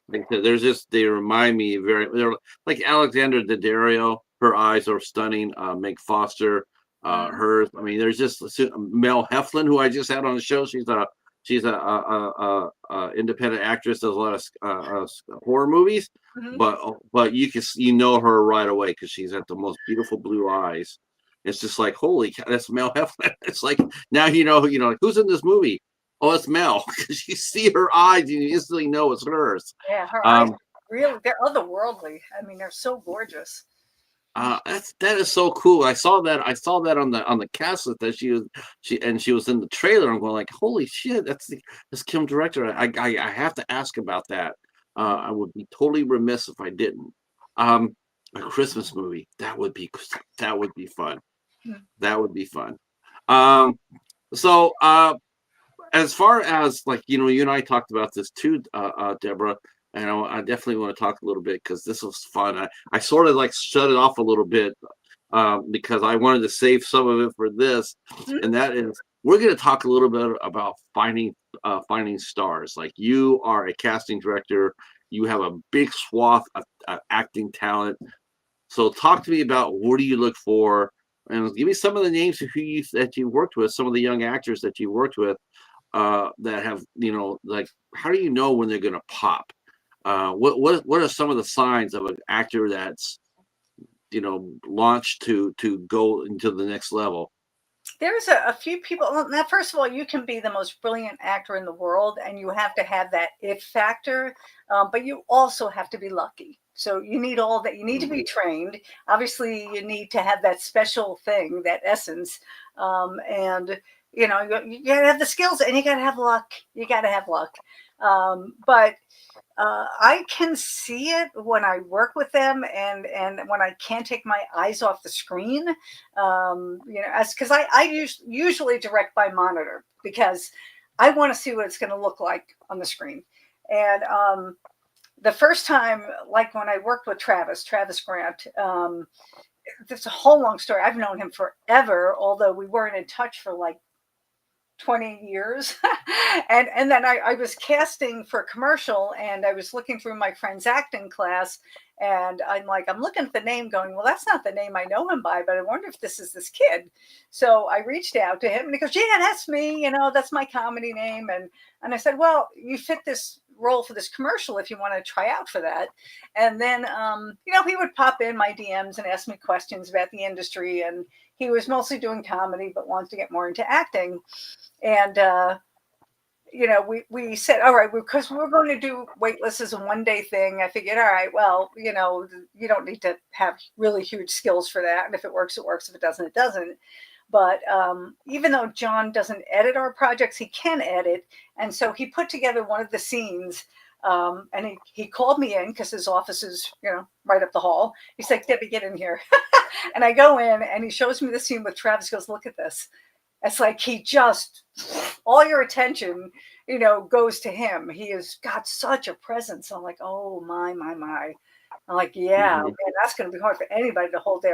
[SPEAKER 1] like there's this. They remind me they're like Alexandra Daddario. Her eyes are stunning. Meg Foster, hers. I mean, there's just Mel Heflin, who I just had on the show. She's a independent actress. Does a lot of horror movies, but you know her right away because she's got the most beautiful blue eyes. It's just like, holy cow, that's Mel Heflin. It's like, now like, who's in this movie? Oh, it's Mel. Because you see her eyes and you instantly know it's hers.
[SPEAKER 2] Yeah, her eyes really, they're otherworldly. I mean, they're so gorgeous.
[SPEAKER 1] That is so cool. I saw that on the cast that she was in the trailer. I'm going like, holy shit, that's Kim Director. I have to ask about that. I would be totally remiss if I didn't. A Christmas movie, that would be fun. That would be fun. So as far as like, you and I talked about this too, Deborah, and I definitely want to talk a little bit because this was fun. I sort of like shut it off a little bit because I wanted to save some of it for this, and that is, we're going to talk a little bit about finding stars. Like, you are a casting director, you have a big swath of acting talent. So talk to me about, what do you look for, and give me some of the names of that you worked with, some of the young actors that you worked with that have, like, how do you know when they're going to pop? What are some of the signs of an actor that's, launched to go into the next level?
[SPEAKER 2] There's a few people. Well, now, first of all, you can be the most brilliant actor in the world, and you have to have that it factor. But you also have to be lucky. So you need all that. You need to be trained. Obviously, you need to have that special thing, that essence, and you gotta have the skills, and you gotta have luck. You gotta have luck. But I can see it when I work with them, and when I can't take my eyes off the screen. As because I usually direct by monitor because I want to see what it's going to look like on the screen. And the first time, like when I worked with Travis Grant, it's a whole long story. I've known him forever, although we weren't in touch for like 20 years. and then I was casting for a commercial, and I was looking through my friend's acting class, and I'm looking at the name going, well, that's not the name I know him by, but I wonder if this is this kid. So I reached out to him, and he goes, yeah, that's me, that's my comedy name. And I said, well, you fit this role for this commercial if you want to try out for that. And then he would pop in my DMs and ask me questions about the industry, and he was mostly doing comedy but wanted to get more into acting. And we said, all right, because we're going to do Waitlist as a one-day thing. I figured, all right, well, you don't need to have really huge skills for that. And if it works, it works. If it doesn't, it doesn't. But even though John doesn't edit our projects, he can edit. And so he put together one of the scenes, and he called me in because his office is, right up the hall. He's like, Debbie, get in here. And I go in, and he shows me the scene with Travis. He goes, look at this. It's like all your attention, goes to him. He has got such a presence. I'm like, oh, my. I'm like, yeah, man, that's going to be hard for anybody to hold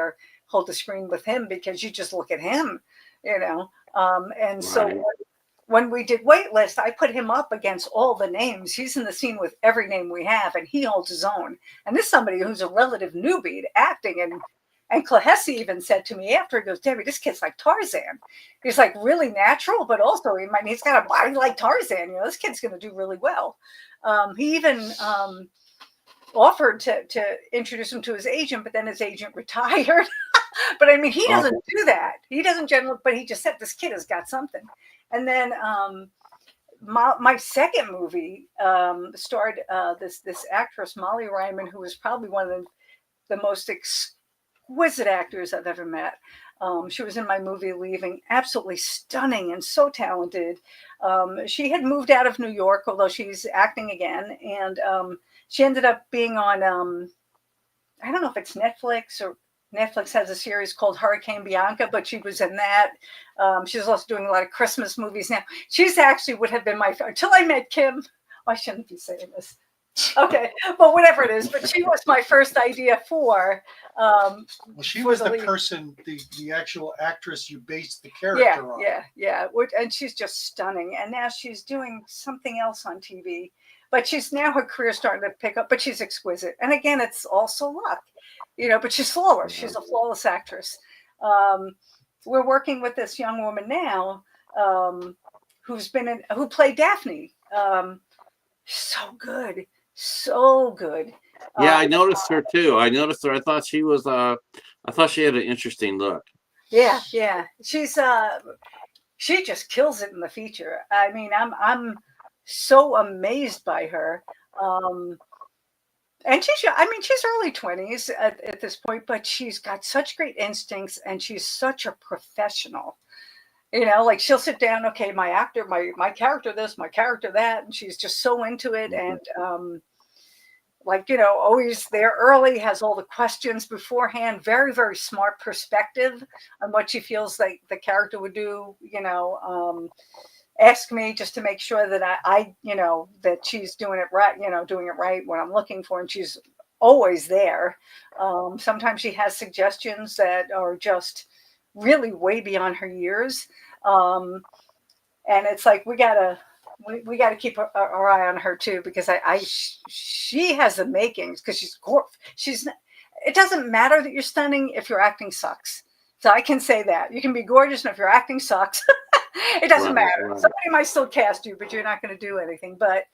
[SPEAKER 2] the screen with him because you just look at him, And so when we did Waitlist, I put him up against all the names. He's in the scene with every name we have, and he holds his own. And this is somebody who's a relative newbie to acting. And Klahesi even said to me after, he goes, Debbie, this kid's like Tarzan. He's like really natural, but also he's got a body like Tarzan. This kid's going to do really well. He even offered to introduce him to his agent, but then his agent retired. But he doesn't do that. He doesn't generally, but he just said this kid has got something. And then my second movie starred this actress, Molly Ryman, who was probably one of the most exquisite actors I've ever met. She was in my movie Leaving, absolutely stunning and so talented. She had moved out of New York, although she's acting again. And she ended up being on, I don't know if it's Netflix, or Netflix has a series called Hurricane Bianca, but she was in that. She's also doing a lot of Christmas movies now. She's actually would have been my, until I met Kim. I shouldn't be saying this. Okay, well, whatever it is, but she was my first idea for.
[SPEAKER 3] Well, she was the person, the actual actress you based the character on.
[SPEAKER 2] Yeah. And she's just stunning. And now she's doing something else on TV, but she's now her career starting to pick up. But she's exquisite. And again, it's also luck, But she's flawless. She's a flawless actress. We're working with this young woman now, who played Daphne. So good. So good.
[SPEAKER 1] Yeah, I noticed her too. I thought she was I thought she had an interesting look.
[SPEAKER 2] Yeah. She's she just kills it in the feature. I'm so amazed by her. And she's early 20s at this point, but she's got such great instincts, and she's such a professional. She'll sit down, okay, my actor, my character this, my character that, and she's just so into it. And always there early, has all the questions beforehand, very, very smart perspective on what she feels like the character would do, ask me just to make sure that I that she's doing it right when I'm looking for, and she's always there. Sometimes she has suggestions that are just really way beyond her years. And it's like, we gotta keep our eye on her too, because she has the makings, because it doesn't matter that you're stunning if your acting sucks. So I can say that you can be gorgeous, and if your acting sucks, it doesn't matter. Right. Somebody might still cast you, but you're not going to do anything. But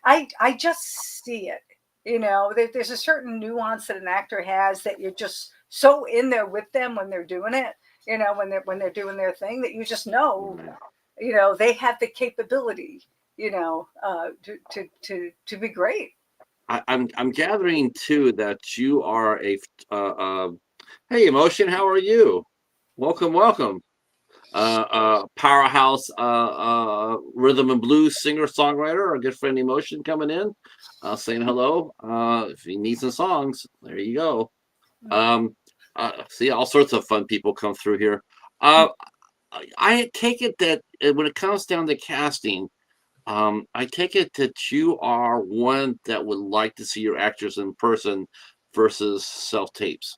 [SPEAKER 2] I just see it. There's a certain nuance that an actor has that you're just so in there with them when they're doing it, when they're doing their thing, that you just know, they have the capability, to be great.
[SPEAKER 1] I'm gathering too that you are a hey Emotion, how are you? Welcome. Powerhouse rhythm and blues singer songwriter, our good friend Emotion coming in, saying hello. If you need some songs, there you go. See, all sorts of fun people come through here. I take it that when it comes down to casting, I take it that you are one that would like to see your actors in person versus self tapes,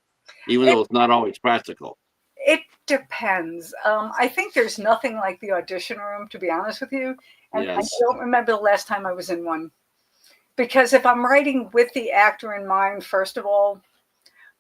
[SPEAKER 1] even though it's not always practical.
[SPEAKER 2] It depends. I think there's nothing like the audition room, to be honest with you. And
[SPEAKER 1] Yes.
[SPEAKER 2] I don't remember the last time I was in one. Because if I'm writing with the actor in mind, first of all,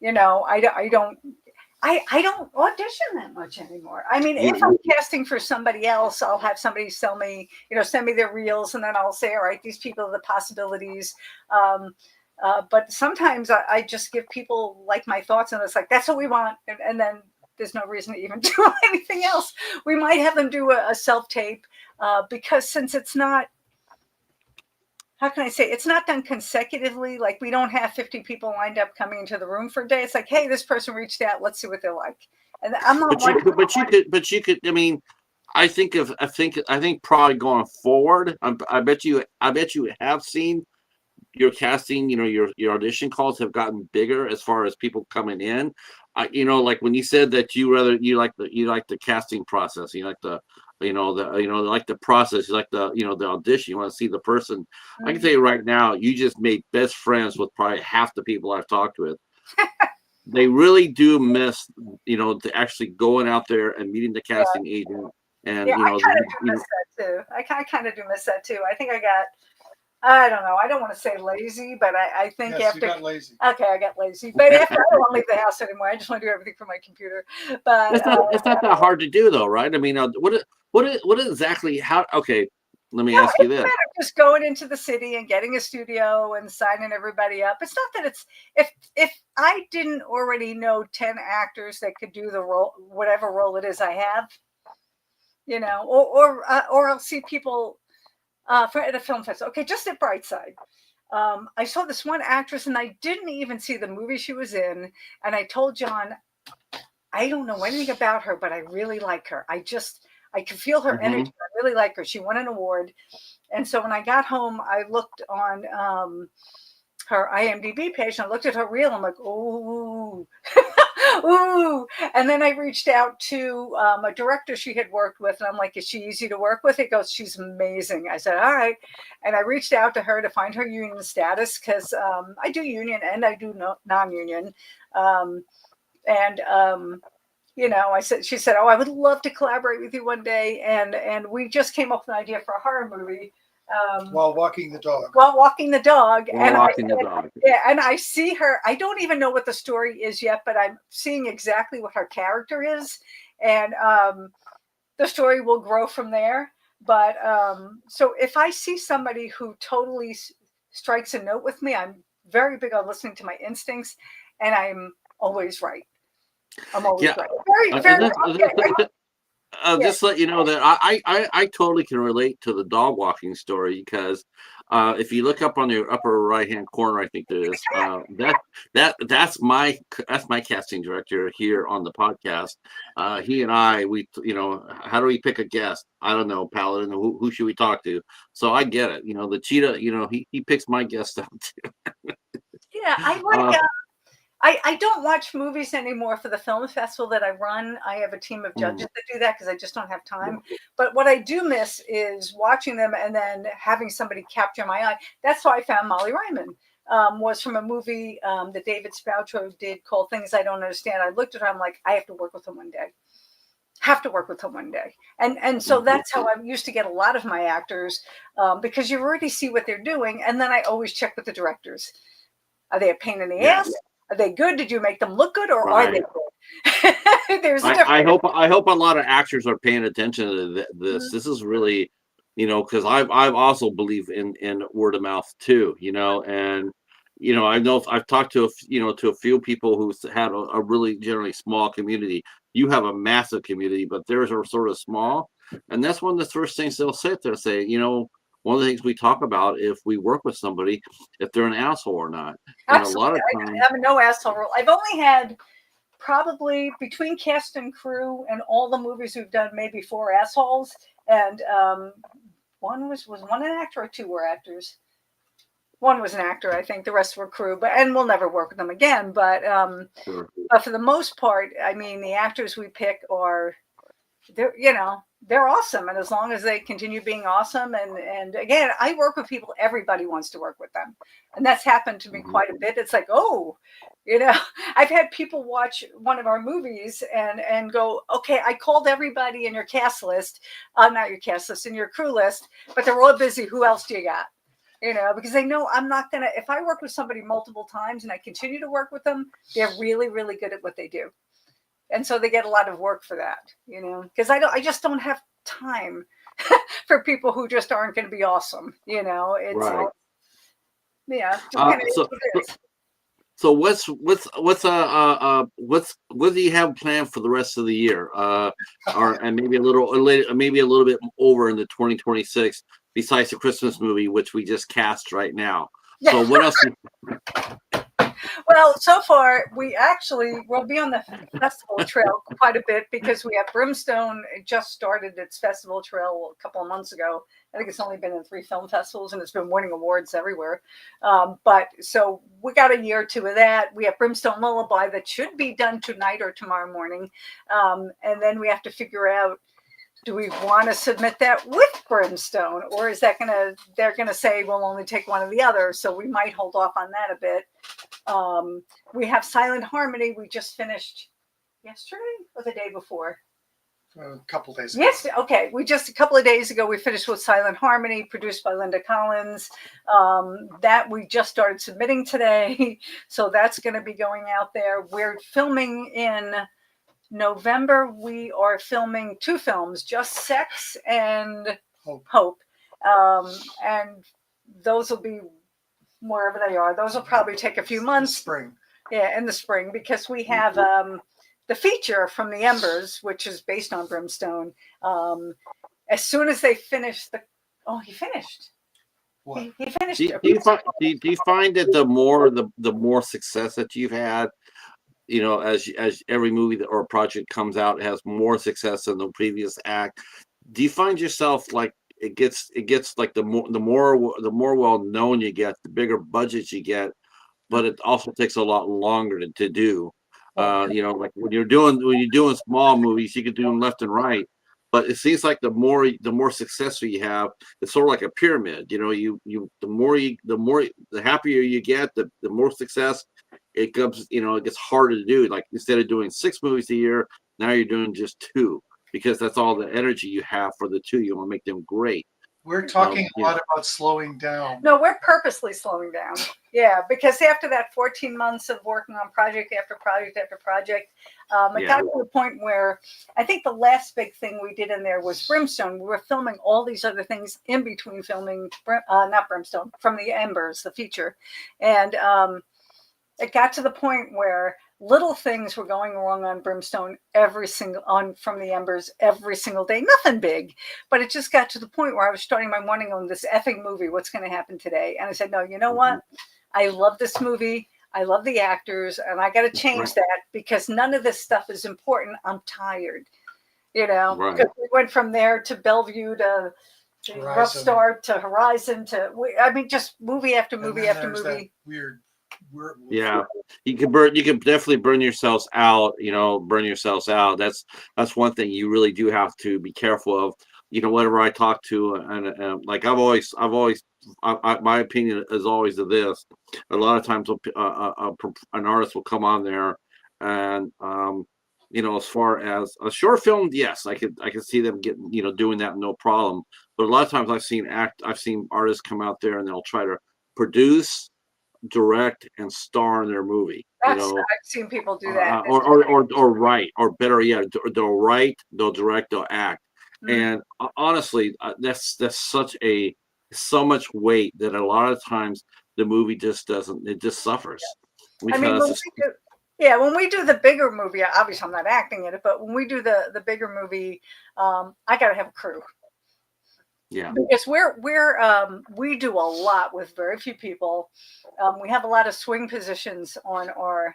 [SPEAKER 2] I don't audition that much anymore. I mean, if I'm casting for somebody else, I'll have somebody send me their reels, and then I'll say, all right, these people are the possibilities. But sometimes I just give people like my thoughts, and it's like, that's what we want. And then there's no reason to even do anything else. We might have them do a self-tape because since it's not, how can I say, it's not done consecutively. Like, we don't have 50 people lined up coming into the room for a day. It's like, hey, this person reached out. Let's see what they're like. And I'm not.
[SPEAKER 1] But you could. I mean, I think probably going forward. I bet you have seen your casting. Your audition calls have gotten bigger as far as people coming in. Like when you said that you like the casting process. You like the process, you like the audition, you want to see the person. I can tell you right now, you just made best friends with probably half the people I've talked with. They really do miss, to actually going out there and meeting the casting agent. And
[SPEAKER 2] I kind of do miss that too. I kind of do miss that too. I think I don't know. I don't want to say lazy, but I think
[SPEAKER 3] Yes,
[SPEAKER 2] after
[SPEAKER 3] you got lazy.
[SPEAKER 2] Okay, I got lazy. But after I don't want to leave the house anymore. I just want to do everything from my computer. But
[SPEAKER 1] it's not that hard to do though, right? I mean, what exactly? How? Okay, let me ask you this.
[SPEAKER 2] Just going into the city and getting a studio and signing everybody up. It's not that it's if I didn't already know 10 actors that could do the role, whatever role it is I have, or I'll see people at a film festival. Okay, just at Brightside. I saw this one actress and I didn't even see the movie she was in. And I told John, I don't know anything about her, but I really like her. I can feel her energy. I really like her. She won an award. And so when I got home, I looked on her IMDb page and I looked at her reel. I'm like, ooh, ooh. And then I reached out to a director she had worked with. And I'm like, is she easy to work with? He goes, she's amazing. I said, all right. And I reached out to her to find her union status because I do union and I do non-union. She said, oh, I would love to collaborate with you one day. And we just came up with an idea for a horror movie.
[SPEAKER 3] While walking the dog.
[SPEAKER 2] Yeah, and I see her. I don't even know what the story is yet, but I'm seeing exactly what her character is. And the story will grow from there. But so if I see somebody who totally strikes a note with me, I'm very big on listening to my instincts, and I'm always right. I'm always right. Very
[SPEAKER 1] just to let you know that I totally can relate to the dog walking story because if you look up on the upper right hand corner, I think there is that's my casting director here on the podcast. He and I, how do we pick a guest? I don't know, Paladin. Who should we talk to? So I get it. The Cheetah. He picks my guests out too.
[SPEAKER 2] Yeah, I like. I don't watch movies anymore for the film festival that I run. I have a team of judges that do that because I just don't have time. But what I do miss is watching them and then having somebody capture my eye. That's how I found Molly Ryman. Was from a movie that David Spoutro did called Things I Don't Understand. I looked at her, I'm like, I have to work with him one day. And so that's how I used to get a lot of my actors because you already see what they're doing. And then I always check with the directors. Are they a pain in the ass? Are they good? Did you make them look good, or are they good? There's
[SPEAKER 1] I hope a lot of actors are paying attention to this. This is really, because I also believe in word of mouth too. And you know, I know I've talked to to a few people who had a really generally small community. You have a massive community, but theirs are sort of small, and that's one of the first things they'll sit there and say, you know, one of the things we talk about if we work with somebody, if they're an asshole or not. And a lot
[SPEAKER 2] Absolutely.
[SPEAKER 1] of
[SPEAKER 2] I
[SPEAKER 1] times,
[SPEAKER 2] have a no asshole rule. I've only had probably between cast and crew and all the movies we've done, maybe 4 assholes. And one was one an actor or 2 were actors? One was an actor, I think. The rest were crew, and we'll never work with them again. But
[SPEAKER 1] sure.
[SPEAKER 2] for the most part, I mean, the actors we pick are, they're awesome, and as long as they continue being awesome, and again, I work with people. Everybody wants to work with them, and that's happened to me quite a bit. It's like, oh, I've had people watch one of our movies and go, okay, I called everybody in your cast list, not your cast list, in your crew list, but they're all busy. Who else do you got? Because they know I'm not going to, if I work with somebody multiple times and I continue to work with them, they're really, really good at what they do. And so they get a lot of work for that, because I just don't have time for people who just aren't going to be awesome. It's,
[SPEAKER 1] Right.
[SPEAKER 2] yeah.
[SPEAKER 1] So what do you have planned for the rest of the year? And maybe a little bit over in the 2026, besides the Christmas movie, which we just cast right now. So what else?
[SPEAKER 2] Well, so far we'll be on the festival trail quite a bit because we have Brimstone. It just started its festival trail a couple of months ago. I think it's only been in 3 film festivals and it's been winning awards everywhere. But so we got a year or 2 of that. We have Brimstone Lullaby that should be done tonight or tomorrow morning. And then we have to figure out, do we want to submit that with Brimstone, or is that they're going to say we'll only take one or the other? So we might hold off on that a bit. We have Silent Harmony. We just finished yesterday or the day before?
[SPEAKER 3] A couple days ago.
[SPEAKER 2] Yes. Okay. A couple of days ago, we finished with Silent Harmony, produced by Linda Collins. That we just started submitting today. So that's going to be going out there. We're filming in November. We are filming 2 films, Just Sex and Hope. And those will be wherever they are. Those will probably take a few months.
[SPEAKER 3] Spring.
[SPEAKER 2] Yeah, in the spring, because we have the feature From the Embers, which is based on Brimstone. As soon as they finish he finished.
[SPEAKER 3] What?
[SPEAKER 2] He finished.
[SPEAKER 1] Do you find that the more success that you've had, as every movie or project comes out, has more success than the previous act? Do you find yourself like it gets like the more well known you get, the bigger budgets you get, but it also takes a lot longer to do. Like when you're doing small movies, you can do them left and right, but it seems like the more successful you have, it's sort of like a pyramid. The happier you get, the more success it comes. It gets harder to do. Like instead of doing 6 movies a year, now you're doing just 2, because that's all the energy you have for the 2. You want to make them great.
[SPEAKER 3] We're talking a lot about slowing down.
[SPEAKER 2] No, we're purposely slowing down. Yeah, because after that 14 months of working on project after project after project, it got to the point where I think the last big thing we did in there was Brimstone. We were filming all these other things in between filming, not Brimstone, From the Embers, the feature. And it got to the point where little things were going wrong on Brimstone From the Embers every single day. Nothing big, but it just got to the point where I was starting my morning on this effing movie. What's going to happen today? And I said, no, you know what? I love this movie. I love the actors, and I got to change that because none of this stuff is important. I'm tired, because we went from there to Bellevue to Rough Start to Horizon just movie after movie after movie.
[SPEAKER 3] Weird.
[SPEAKER 1] You can definitely burn yourselves out. That's one thing you really do have to be careful of. Whatever I talk to, and like my opinion is always of this. A lot of times an artist will come on there, and as far as a short film, yes, I could see them getting doing that no problem. But a lot of times I've seen artists come out there and they'll try to produce, direct, and star in their movie.
[SPEAKER 2] I've seen people do that.
[SPEAKER 1] Or write, or better yet, they'll write, they'll direct, they'll act. And honestly, that's so much weight that a lot of times the movie just doesn't. It just suffers
[SPEAKER 2] I mean,
[SPEAKER 1] because
[SPEAKER 2] when we do the bigger movie, obviously I'm not acting in it, but when we do the bigger movie, I gotta have a crew.
[SPEAKER 1] yeah.
[SPEAKER 2] Because we do a lot with very few people. We have a lot of swing positions on our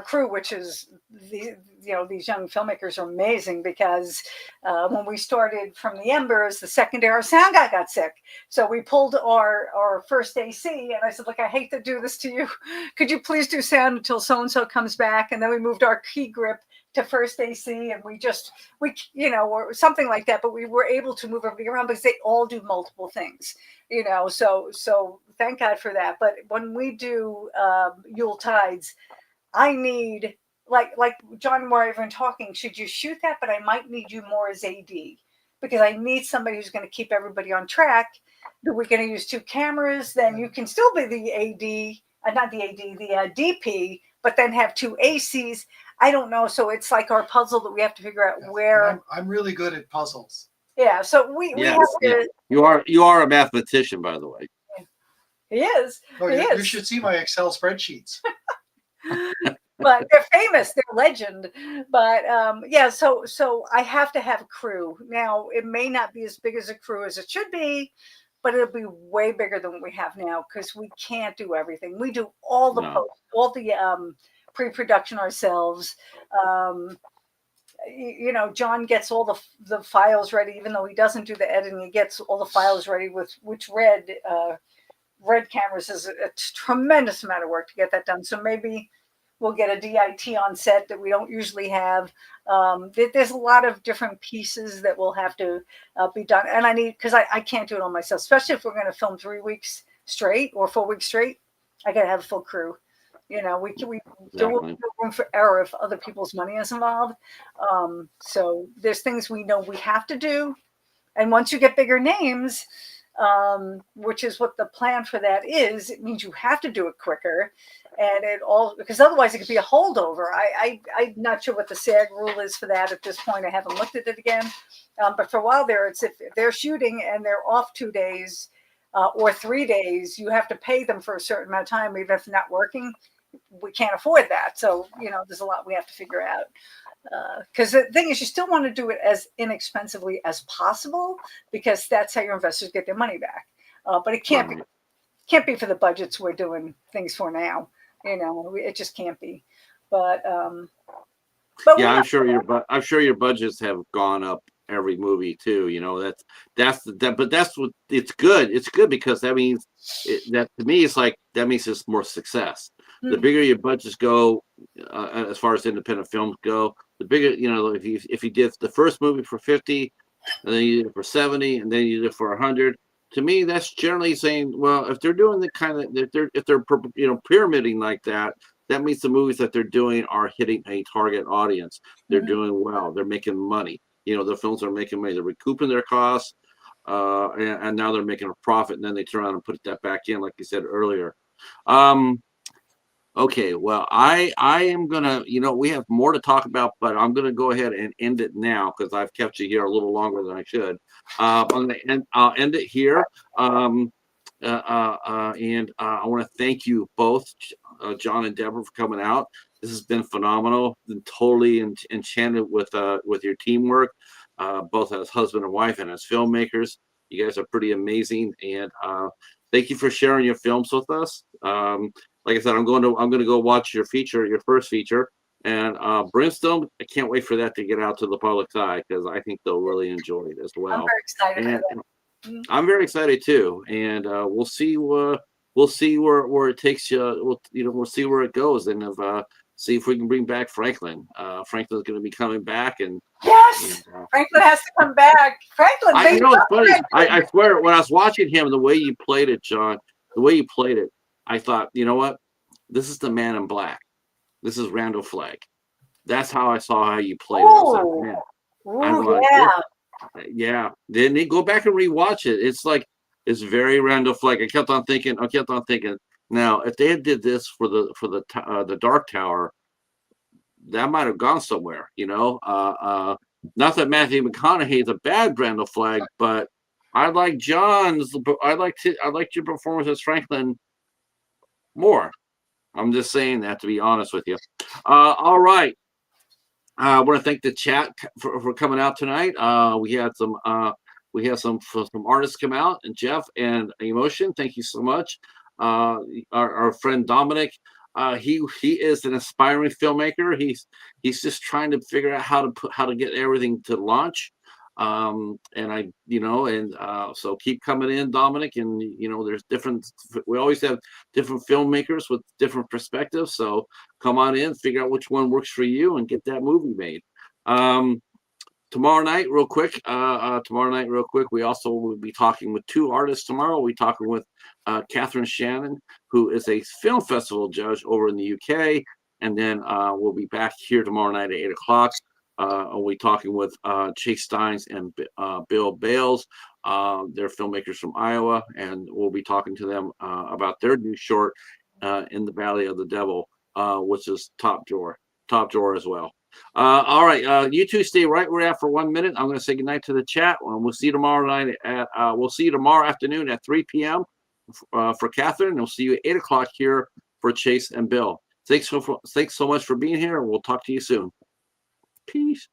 [SPEAKER 2] crew, which is these young filmmakers are amazing because when we started from the embers, the second day our sound guy got sick, so we pulled our first AC, and I said, look, I hate to do this to you, could you please do sound until so and so comes back? And then we moved our key grip to first AC, and we or something like that, but we were able to move everybody around because they all do multiple things, so thank God for that. But when we do Yule Tides, I need, like John and Maura have been talking, should you shoot that? But I might need you more as AD, because I need somebody who's going to keep everybody on track. We're going to use 2 cameras, then you can still be the AD, not the AD, the DP, but then have 2 ACs. I don't know. So it's like our puzzle that we have to figure out where.
[SPEAKER 3] I'm really good at puzzles.
[SPEAKER 2] Yeah. So we have to.
[SPEAKER 1] You are a mathematician, by the way.
[SPEAKER 2] He is.
[SPEAKER 3] Oh, you should see my Excel spreadsheets.
[SPEAKER 2] But they're famous, they're legend. But so I have to have a crew. Now, it may not be as big as a crew as it should be, but it'll be way bigger than what we have now, because we can't do everything. We do all the post, all the pre-production ourselves. John gets all the files ready, even though he doesn't do the editing. He gets all the files ready, with which red cameras is a tremendous amount of work to get that done. So maybe we'll get a DIT on set that we don't usually have. There's a lot of different pieces that will have to be done. And because I can't do it all myself, especially if we're going to film 3 weeks straight or 4 weeks straight. I got to have a full crew. We there will be no room for error if other people's money is involved. So there's things we know we have to do. And once you get bigger names, which is what the plan for that is, it means you have to do it quicker, and because otherwise it could be a holdover. I'm not sure what the SAG rule is for that at this point. I haven't looked at it again, but for a while there, it's if they're shooting and they're off 2 days or 3 days, you have to pay them for a certain amount of time, even if they're not working. We can't afford that, so there's a lot we have to figure out. Because the thing is, you still want to do it as inexpensively as possible, because that's how your investors get their money back. But it can't be for the budgets we're doing things for now. It just can't be. But yeah,
[SPEAKER 1] I'm sure your budgets have gone up every movie too. But that's what it's good. It's good because that means that to me it's like that means it's more success. The bigger your budgets go, as far as independent films go, the bigger, if you did the first movie for 50, and then you did it for 70, and then you did it for 100, to me, that's generally saying, well, if they're doing the kind of, if they're pyramiding like that, that means the movies that they're doing are hitting a target audience. They're doing well. They're making money. The films are making money. They're recouping their costs, and now they're making a profit, and then they turn around and put that back in, like you said earlier. Okay, well, I am gonna, we have more to talk about, but I'm gonna go ahead and end it now because I've kept you here a little longer than I should. I'll end it here. And I want to thank you both, John and Debra, for coming out. This has been phenomenal. Been totally enchanted with your teamwork, both as husband and wife and as filmmakers. You guys are pretty amazing, and thank you for sharing your films with us. Like I said, I'm going to go watch your first feature, and Brimstone. I can't wait for that to get out to the public's eye because I think they'll really enjoy it as well.
[SPEAKER 2] I'm very excited for that.
[SPEAKER 1] I'm very excited too, and we'll see where it takes you. We'll see where it goes, and see if we can bring back Franklin. Franklin's going to be coming back, and
[SPEAKER 2] yes, Franklin has to come back. Franklin,
[SPEAKER 1] it's funny. I swear, when I was watching him, the way you played it, John, the way you played it, I thought, you know what? This is the Man in Black. This is Randall Flagg. That's how I saw how you played it. Yeah. Then they go back and rewatch it. It's very Randall Flagg. I kept on thinking. Now, if they had did this for the Dark Tower, that might have gone somewhere. Not that Matthew McConaughey is a bad Randall Flagg, but I like John's. I liked your performance as Franklin more. I'm just saying that to be honest with you. All right. I want to thank the chat for coming out tonight. We had some artists come out, and Jeff and Emotion. Thank you so much. Our friend Dominic. He is an aspiring filmmaker. He's just trying to figure out how to get everything to launch. So keep coming in, Dominic. And there's we always have different filmmakers with different perspectives. So come on in, figure out which one works for you, and get that movie made. Tomorrow night, real quick. We also will be talking with two artists tomorrow. We'll be talking with Catherine Shannon, who is a film festival judge over in the UK, and then we'll be back here tomorrow night at 8:00. We'll be talking with Chase Steins and Bill Bales. They're filmmakers from Iowa, and we'll be talking to them about their new short, In the Valley of the Devil, which is top drawer as well. All right, you two stay right where you're at for 1 minute. I'm going to say goodnight to the chat. We'll see you tomorrow night we'll see you tomorrow afternoon at 3 p.m. For Catherine, and we'll see you at 8:00 here for Chase and Bill. Thanks so much for being here, and we'll talk to you soon. Peace.